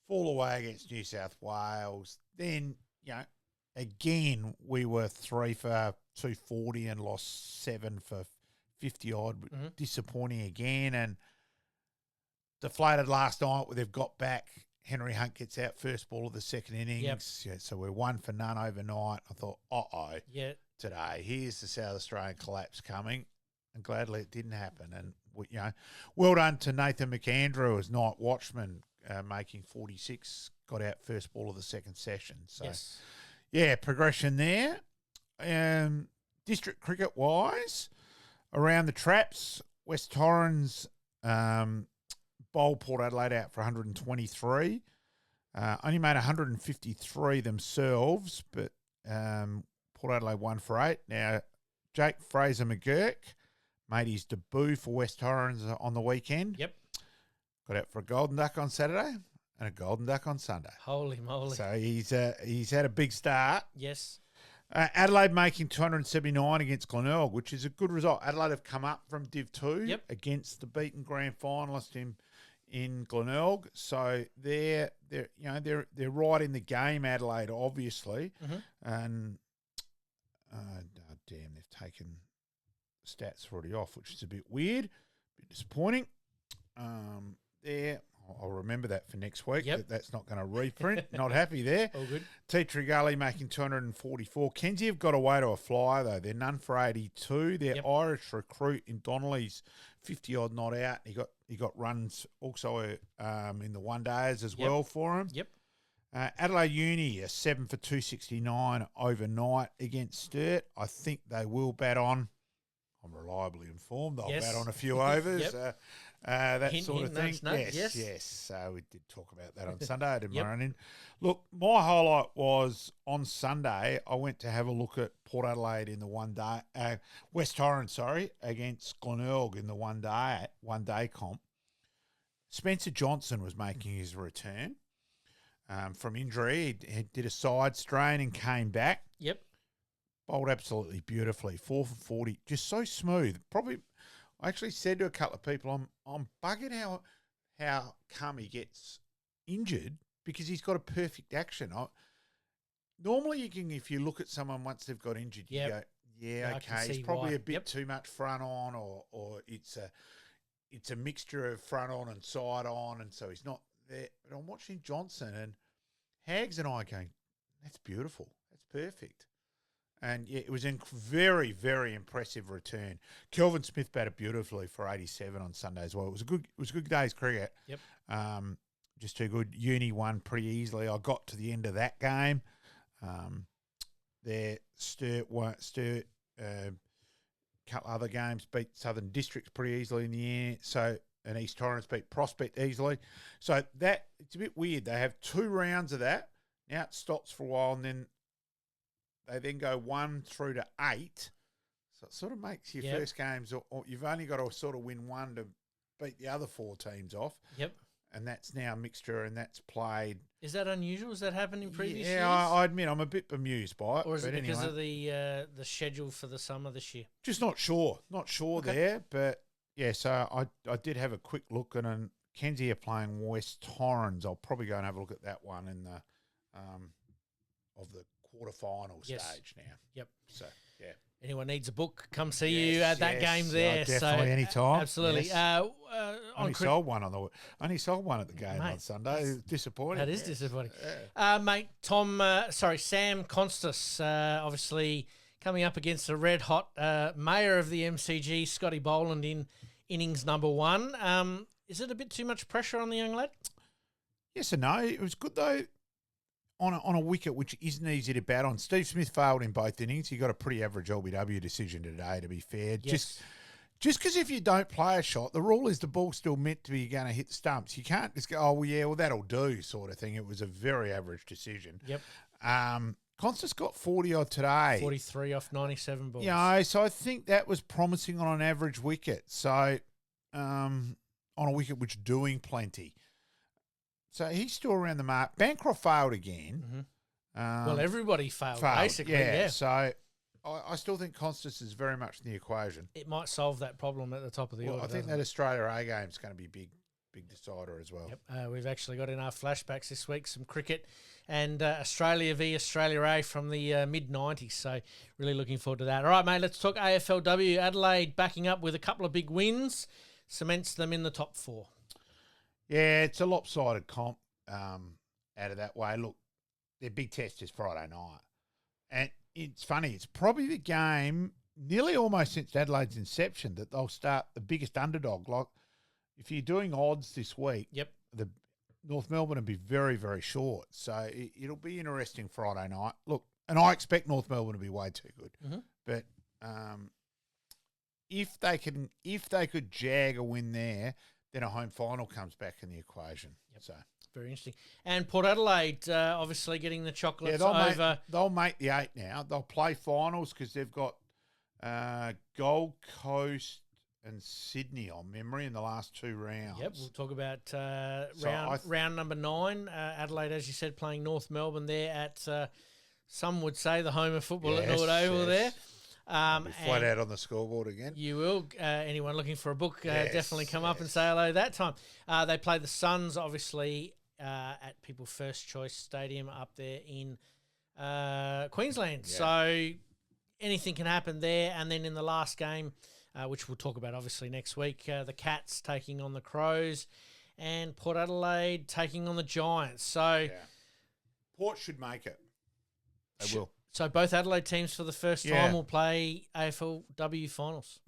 fall away against New South Wales. Then, again, we were 3 for 240 and lost 7 for 50 odd. Mm-hmm. Disappointing again. And deflated last night where they've got back. Henry Hunt gets out first ball of the second innings. Yep. Yeah, so we're 1 for none overnight. I thought, today, here's the South Australian collapse coming. And gladly it didn't happen. And, well done to Nathan McAndrew as night watchman, making 46, got out first ball of the second session. So, progression there. District cricket-wise, around the traps, West Torrens bowled Port Adelaide out for 123. Only made 153 themselves, but Port Adelaide 1 for 8. Now, Jake Fraser McGurk made his debut for West Torrens on the weekend. Yep. Got out for a golden duck on Saturday and a golden duck on Sunday. Holy moly. So he's had a big start. Yes. Adelaide making 279 against Glenelg, which is a good result. Adelaide have come up from Div 2 against the beaten grand finalist in Glenelg. So they're right in the game, Adelaide, obviously. Mm-hmm. And they've taken stats already off, which is a bit weird, a bit disappointing. I'll remember that for next week. Yep. That's not going to reprint. Not happy there. All good. Teatree Gully making 244. Kenzie have got away to a flyer, though. They're none for 82. Their Irish recruit in Donnelly's 50-odd not out. He got runs also in the one days as well for him. Yep. Adelaide Uni, a 7 for 269 overnight against Sturt. I think they will bat on. I'm reliably informed. They'll bat on a few overs. That sort of thing. Yes. We did talk about that on Sunday. I didn't run in. Look, my highlight was on Sunday, I went to have a look at Port Adelaide in the one day, West Torrens, against Glenelg in the one day comp. Spencer Johnson was making his return from injury. He did a side strain and came back. Yep. Bowled absolutely beautifully, 4 for 40, just so smooth. Probably, I actually said to a couple of people, I'm buggered how come he gets injured because he's got a perfect action. Normally, you can, if you look at someone once they've got injured, you go, okay, he's probably a bit too much front on, or it's a mixture of front on and side on, and so he's not there. But I'm watching Johnson and Hags and I going, that's beautiful, that's perfect. And it was a very, very impressive return. Kelvin Smith batted beautifully for 87 on Sunday as well. It was a good day's cricket. Yep. Just too good. Uni won pretty easily. I got to the end of that game. Sturt, a couple other games beat Southern Districts pretty easily in the end. So, and East Torrens beat Prospect easily. So it's a bit weird. They have 2 rounds of that. Now it stops for a while, and then they then go 1 through to 8. So it sort of makes your first games, or you've only got to sort of win 1 to beat the other 4 teams off. Yep. And that's now a mixture, and that's played. Is that unusual? Has that happened in previous years? Yeah, I admit I'm a bit bemused by it. Or is it because of the schedule for the summer this year? Just not sure. Not sure there, but Yeah, so I did have a quick look, and Kenzie are playing West Torrens. I'll probably go and have a look at that one in the of the quarterfinal stage now. Yep. So, yeah. Anyone needs a book, come see you at that game there. Definitely, anytime. Absolutely. Yes. Only sold one at the game on Sunday. Disappointing. That is disappointing. Yeah. Mate, Sam Constas, obviously coming up against the red-hot mayor of the MCG, Scotty Boland, in innings number 1. Is it a bit too much pressure on the young lad? Yes and no. It was good, though, on a wicket which isn't easy to bat on. Steve Smith failed in both innings. He got a pretty average LBW decision today, to be fair. Yes. Just because if you don't play a shot, the rule is the ball's still meant to be going to hit the stumps. You can't just go, that'll do sort of thing. It was a very average decision. Yep. Constance got 40-odd today. 43 off 97 balls. Yeah, so I think that was promising on an average wicket. So on a wicket which doing plenty. So he's still around the mark. Bancroft failed again. Mm-hmm. Well, everybody failed basically. Yeah. So I still think Constance is very much in the equation. It might solve that problem at the top of the order. I think that Australia A game is going to be big decider as well. Yep. We've actually got in our flashbacks this week some cricket and Australia v Australia A from the mid-90s. So really looking forward to that. All right, mate, let's talk AFLW. Adelaide backing up with a couple of big wins, cements them in the top 4. Yeah, it's a lopsided comp out of that way. Look, their big test is Friday night. And it's funny, it's probably the game nearly almost since Adelaide's inception that they'll start the biggest underdog. Like, if you're doing odds this week, the North Melbourne will be very, very short. So it'll be interesting Friday night. Look, and I expect North Melbourne to be way too good. Mm-hmm. But if they could jag a win there, then a home final comes back in the equation. Yep. So very interesting. And Port Adelaide obviously getting the chocolates over. They'll make the 8 now. They'll play finals because they've got Gold Coast and Sydney on memory in the last 2 rounds. Yep, we'll talk about round number 9. Adelaide, as you said, playing North Melbourne there at, some would say, the home of football at Norwood Oval there. Flat out on the scoreboard again. You will. Anyone looking for a book, definitely come up and say hello that time. They play the Suns, obviously, at People's First Choice Stadium up there in Queensland. Yeah. So anything can happen there. And then in the last game, which we'll talk about obviously next week, the Cats taking on the Crows and Port Adelaide taking on the Giants. So Port should make it. They will. So both Adelaide teams for the first time will play AFLW finals.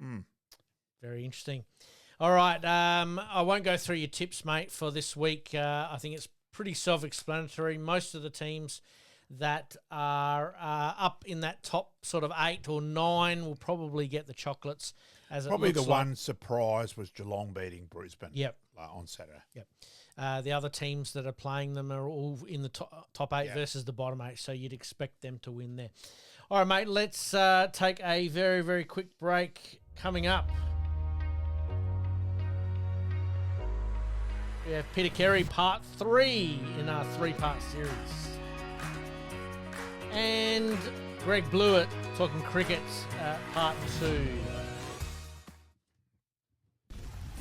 Very interesting. All right, I won't go through your tips, mate, for this week. I think it's pretty self-explanatory. Most of the teams that are up in that top sort of 8 or 9 will probably get the chocolates. Probably the one surprise was Geelong beating Brisbane. Yep. On Saturday. Yep. The other teams that are playing them are all in the top 8 versus the bottom 8, so you'd expect them to win there. All right, mate, let's take a very, very quick break. Coming up, we have Peter Carey Part 3 in our 3-part series. And Greg Blewett talking cricket Part 2.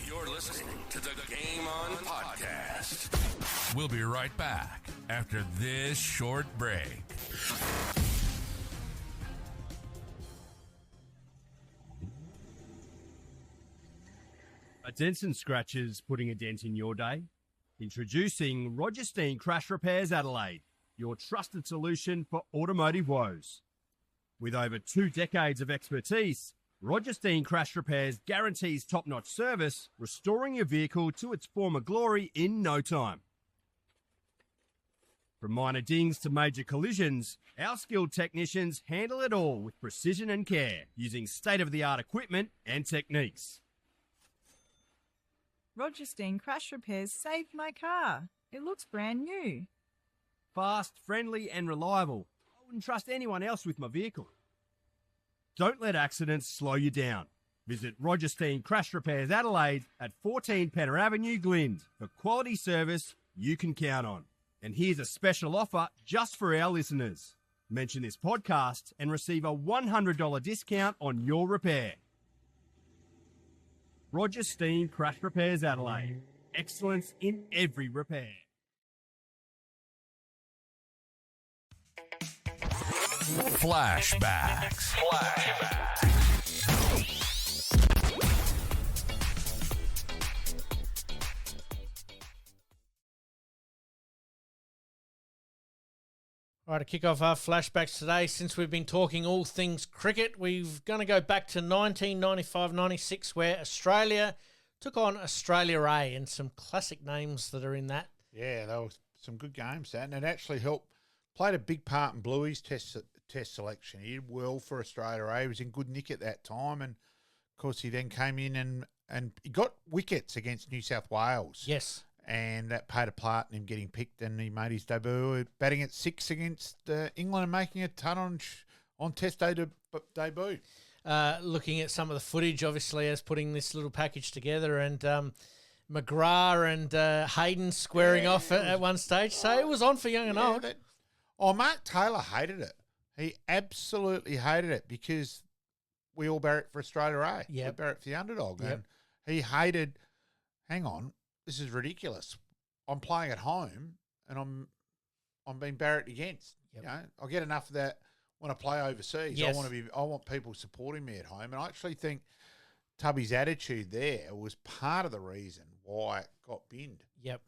You're listening to the Game On Podcast. We'll be right back after this short break. A dents and scratches putting a dent in your day? Introducing Roger Steen Crash Repairs Adelaide, your trusted solution for automotive woes. With over 2 decades of expertise, Roger Steen Crash Repairs guarantees top-notch service, restoring your vehicle to its former glory in no time. From minor dings to major collisions, our skilled technicians handle it all with precision and care, using state-of-the-art equipment and techniques. Roger Steen Crash Repairs saved my car. It looks brand new. Fast, friendly and reliable. I wouldn't trust anyone else with my vehicle. Don't let accidents slow you down. Visit Roger Steen Crash Repairs Adelaide at 14 Penner Avenue, Glynde, for quality service you can count on. And here's a special offer just for our listeners. Mention this podcast and receive a $100 discount on your repair. Roger Steen Crash Repairs Adelaide. Excellence in every repair. Flashbacks. All right, to kick off our flashbacks today, since we've been talking all things cricket, we're going to go back to 1995-96, where Australia took on Australia A, and some classic names that are in that. Yeah, there were some good games, that, and it actually played a big part in Bluey's test selection. He did well for Australia A. He was in good nick at that time, and of course he then came in and he got wickets against New South Wales. Yes. And that played a part in him getting picked, and he made his debut batting at 6 against England and making a ton on Test day debut. Looking at some of the footage, obviously, as putting this little package together, and McGrath and Hayden squaring off at one stage. So it was on for young and old. Mark Taylor hated it. He absolutely hated it because we all barrack for Australia A. Yep. We barrack for the underdog. Yep. And he hated, hang on, this is ridiculous. I'm playing at home and I'm being barracked against. Yep. You know, I get enough of that when I play overseas. Yes. I want people supporting me at home. And I actually think Tubby's attitude there was part of the reason why it got binned. Yep.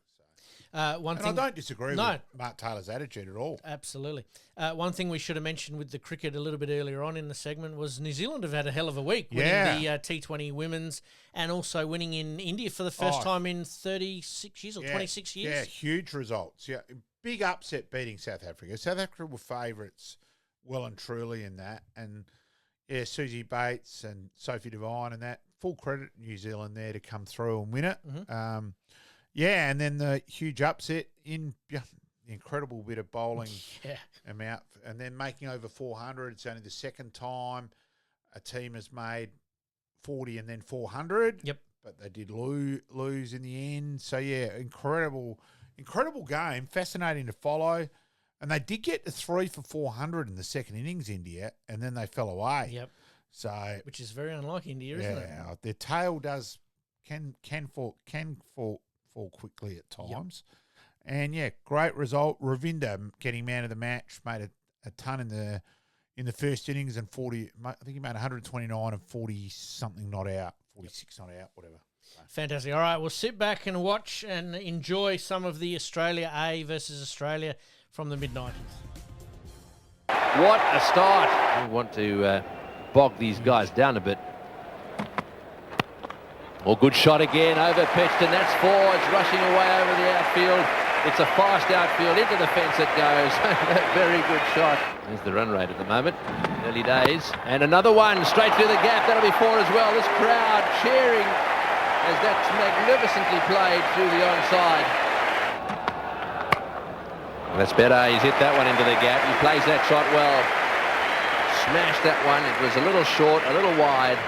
I don't disagree with Mark Taylor's attitude at all. Absolutely. One thing we should have mentioned with the cricket a little bit earlier on in the segment was New Zealand have had a hell of a week, winning the T20 women's and also winning in India for the first time in 36 years or 26 years. Yeah, huge results. Yeah, big upset beating South Africa. South Africa were favourites well and truly in that. And, yeah, Susie Bates and Sophie Devine and that, full credit to New Zealand there to come through and win it. Mm-hmm. Yeah, and then the huge upset in the incredible bit of bowling amount, and then making over 400. It's only the second time a team has made 40 and then 400. Yep. But they did lose in the end. So, yeah, incredible game, fascinating to follow. And they did get to 3 for 400 in the second innings, India, and then they fell away. Yep. So, which is very unlike India, isn't it? Yeah, their tail can fall quickly at times. Yep. And yeah, great result. Ravinder getting man of the match, made a ton in the first innings and 40. I think he made 129 and 40 something not out, 46 not out, whatever. So. Fantastic. All right, we'll sit back and watch and enjoy some of the Australia A versus Australia from the mid-90s. What a start. We want to bog these guys down a bit. Well, good shot again, over pitched, and that's 4. It's rushing away over the outfield. It's a fast outfield, into the fence it goes. Very good shot. There's the run rate at the moment, early days. And another one, straight through the gap, that'll be 4 as well. This crowd cheering as that's magnificently played through the onside. That's better, he's hit that one into the gap. He plays that shot well. Smashed that one, it was a little short, a little wide.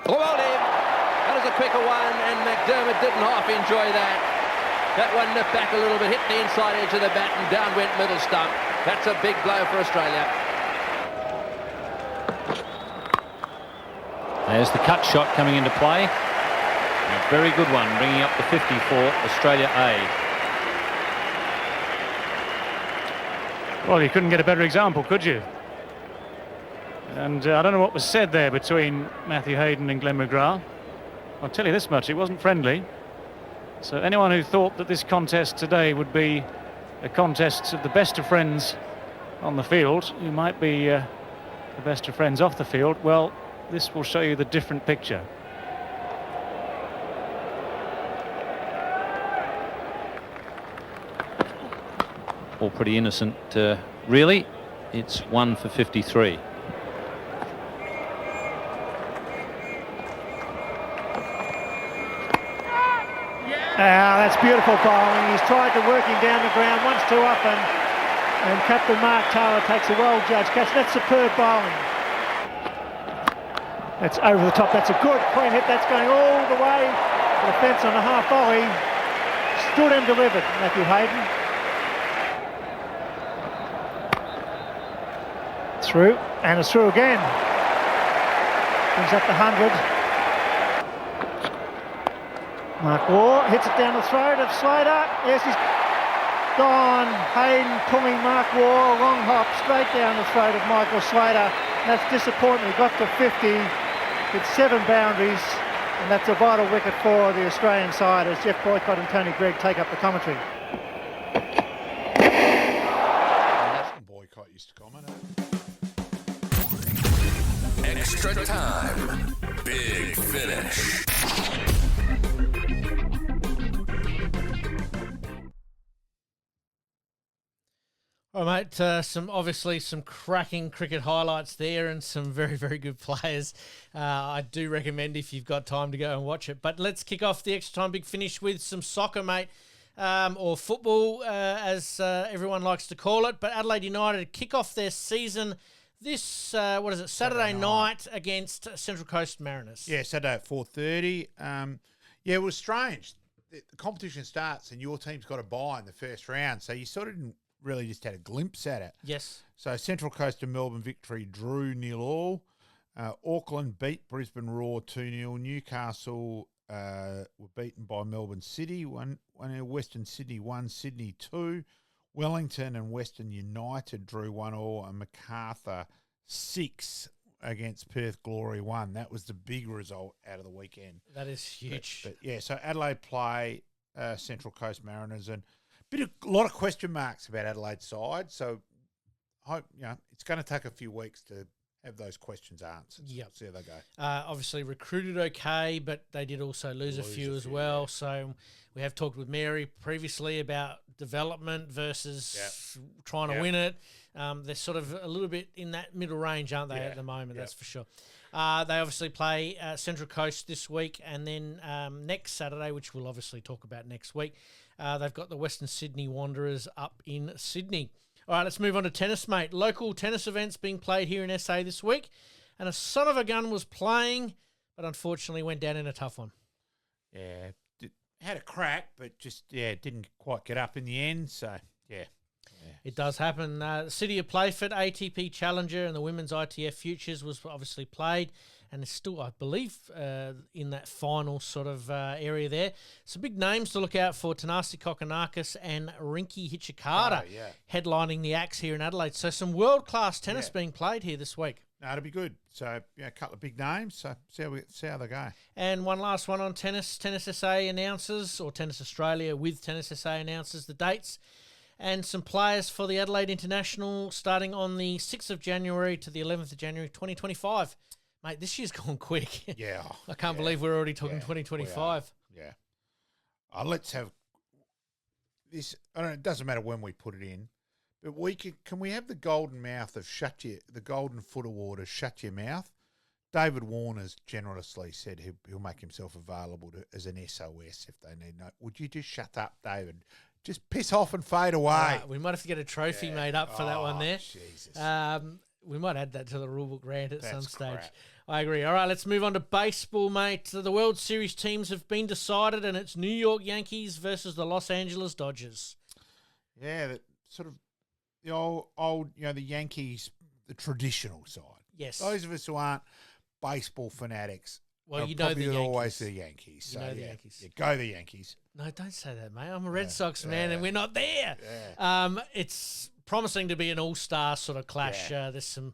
Well, that was a quicker one, and McDermott didn't half enjoy that. That one nipped back a little bit, hit the inside edge of the bat, and down went middle stump. That's a big blow for Australia. There's the cut shot coming into play. A very good one, bringing up the 50 for Australia A. Well, you couldn't get a better example, could you? And I don't know what was said there between Matthew Hayden and Glenn McGrath. I'll tell you this much, it wasn't friendly. So anyone who thought that this contest today would be a contest of the best of friends on the field, who might be the best of friends off the field, well, this will show you the different picture. All pretty innocent, really. It's 1 for 53. That's beautiful bowling. He's tried to work him down the ground once too often, and Captain Mark Taylor takes a well-judged catch. That's superb bowling. That's over the top. That's a good clean hit. That's going all the way to the fence on a half volley. Stood and delivered, Matthew Hayden. Through, and it's through again. Brings up the 100. Mark Waugh hits it down the throat of Slater. Yes, he's gone. Hayden pulling Mark Waugh, long hop straight down the throat of Michael Slater. That's disappointing. He got to 50 with 7 boundaries, and that's a vital wicket for the Australian side as Jeff Boycott and Tony Gregg take up the commentary. Boycott used to comment. Extra time. Big finish. All right, mate, some cracking cricket highlights there and some very, very good players. I do recommend if you've got time to go and watch it. But let's kick off the extra time big finish with some soccer, mate, or football, as everyone likes to call it. But Adelaide United kick off their season this, Saturday night against Central Coast Mariners. Yeah, Saturday at 4:30. It was strange. The competition starts and your team's got a bye in the first round, so you sort of didn't really just had a glimpse at it. Yes. So Central Coast and Melbourne Victory drew 0-0. Auckland beat Brisbane Roar 2-0. Newcastle were beaten by Melbourne City. Western Sydney 1, Sydney 2. Wellington and Western United drew 1-1, and Macarthur 6 against Perth Glory 1. That was the big result out of the weekend. That is huge. But so Adelaide play Central Coast Mariners, and a lot of question marks about Adelaide's side. So I hope it's going to take a few weeks to have those questions answered. Yep. See how they go. Obviously recruited okay, but they did also lose a few as well. Yeah. So we have talked with Mary previously about development versus trying to win it. They're sort of a little bit in that middle range, aren't they, at the moment? That's for sure. They obviously play Central Coast this week, and then next Saturday, which we'll obviously talk about next week, they've got the Western Sydney Wanderers up in Sydney. All right, let's move on to tennis, mate. Local tennis events being played here in SA this week, and a son of a gun was playing, but unfortunately went down in a tough one. Yeah, had a crack, but just, didn't quite get up in the end, so, yeah. It does happen. The City of Playford, ATP Challenger and the Women's ITF Futures was obviously played, and it's still, I believe, in that final sort of area there. Some big names to look out for: Tanasi Kokonakis and Rinky Hichikata headlining the acts here in Adelaide. So some world-class tennis being played here this week. No, it'll be good. So, a couple of big names. So, see how they go. And one last one on tennis. Tennis SA announces, or Tennis Australia with Tennis SA announces the dates and some players for the Adelaide International starting on the 6th of January to the 11th of January 2025. Mate, this year's gone quick. Yeah. I can't believe we're already talking 2025. Yeah. Let's have this. I don't know, it doesn't matter when we put it in, but can we have the golden mouth of the Golden Foot Award of Shut Your Mouth? David Warner's generously said he'll make himself available as an SOS if they need. Would you just shut up, David? Just piss off and fade away. We might have to get a trophy made up for that one there. Jesus. We might add that to the rulebook rant at some stage. Crap. I agree. All right, let's move on to baseball, mate. The World Series teams have been decided, and it's New York Yankees versus the Los Angeles Dodgers. Yeah, that sort of the old, the Yankees, the traditional side. Yes. Those of us who aren't baseball fanatics, well, you know the Yankees. Always the Yankees. So, the Yankees. Yeah, go the Yankees. No, don't say that, mate. I'm a Red Sox man, and we're not there. Yeah. It's promising to be an all-star sort of clash. There's some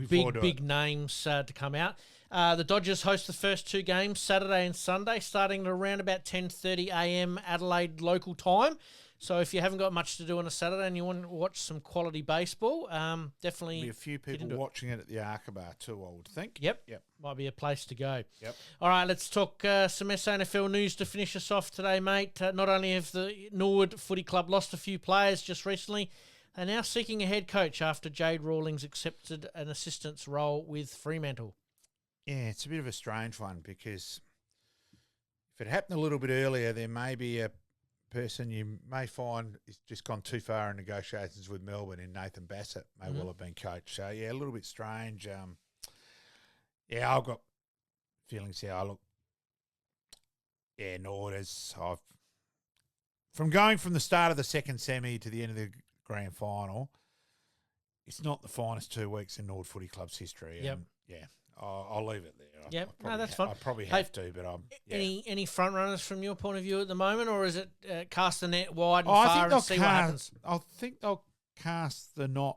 big names to come out. The Dodgers host the first two games, Saturday and Sunday, starting at around about 10:30 a.m. Adelaide local time. So if you haven't got much to do on a Saturday and you want to watch some quality baseball, definitely... There'll be a few people watching it at the Arkabar too, I would think. Yep. Might be a place to go. Yep. All right, let's talk some SANFL news to finish us off today, mate. Not only have the Norwood Footy Club lost a few players just recently, they're now seeking a head coach after Jade Rawlings accepted an assistant's role with Fremantle. Yeah, it's a bit of a strange one because if it happened a little bit earlier, there may be a person you may find has just gone too far in negotiations with Melbourne in Nathan Bassett may well have been coached. So, a little bit strange. I've got feelings here. Norwood from going from the start of the second semi to the end of the grand final, it's not the finest 2 weeks in Norwood Footy Club's history. Yep. I'll leave it there. Yeah, no, that's fine. I probably have to, but I'm. Yeah. Any front runners from your point of view at the moment, or is it cast the net wide and far and see what happens? I think they'll cast the net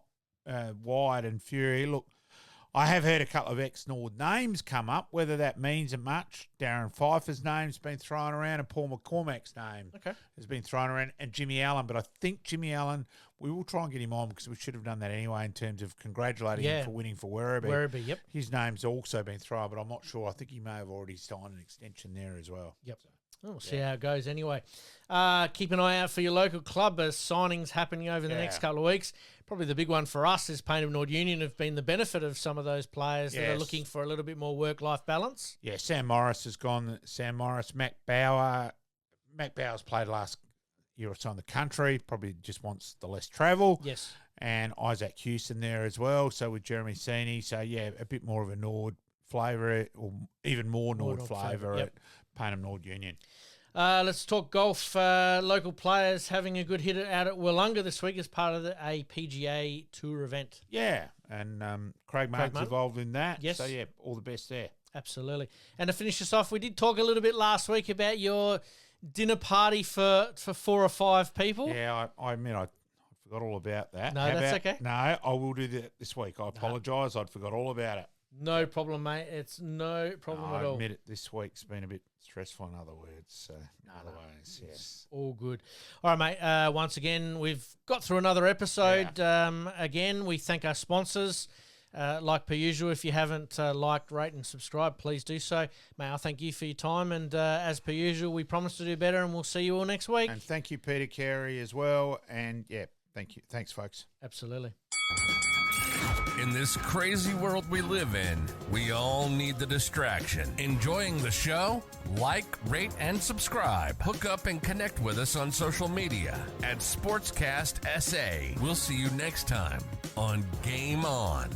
wide and Fury. Look, I have heard a couple of ex-Norwood names come up. Whether that means it much, Darren Pfeiffer's name's been thrown around, and Paul McCormack's name has been thrown around, and Jimmy Allen. But I think Jimmy Allen, we will try and get him on because we should have done that anyway in terms of congratulating him for winning for Werribee. Werribee, yep. His name's also been thrown, but I'm not sure. I think he may have already signed an extension there as well. Yep. We'll see how it goes anyway. Keep an eye out for your local club as signings happening over the next couple of weeks. Probably the big one for us is Payneham Norwood Union have been the benefit of some of those players that are looking for a little bit more work-life balance. Yeah, Sam Morris has gone. Sam Morris, Mac Bauer. Mac Bauer's played last year or so in the country, probably just wants the less travel. Yes. And Isaac Hewson there as well, so with Jeremy Seeney. So, yeah, a bit more of a Norwood flavour, or even more Norwood flavour at Payneham Norwood Union. Let's talk golf. Local players having a good hit out at Wollonga this week as part of a PGA Tour event. Yeah, and Craig Martin's involved in that. Yes. So, yeah, all the best there. Absolutely. And to finish us off, we did talk a little bit last week about your dinner party for 4 or 5 people. Yeah, I admit I forgot all about that. No, that's okay. No, I will do that this week. I apologise. I'd forgot all about it. No problem, mate. It's no problem at all. I admit it. This week's been a bit stressful in other words. So, other ways, yes. All good. All right, mate. Once again, we've got through another episode. Again, we thank our sponsors. Like per usual, if you haven't liked, rate and subscribe, please do so. May I thank you for your time. And as per usual, we promise to do better, and we'll see you all next week. And thank you, Peter CAREY, as well. And, yeah, thank you. Thanks, folks. Absolutely. In this crazy world we live in, we all need the distraction. Enjoying the show? Like, rate, and subscribe. Hook up and connect with us on social media at Sportscast SA. We'll see you next time on Game On.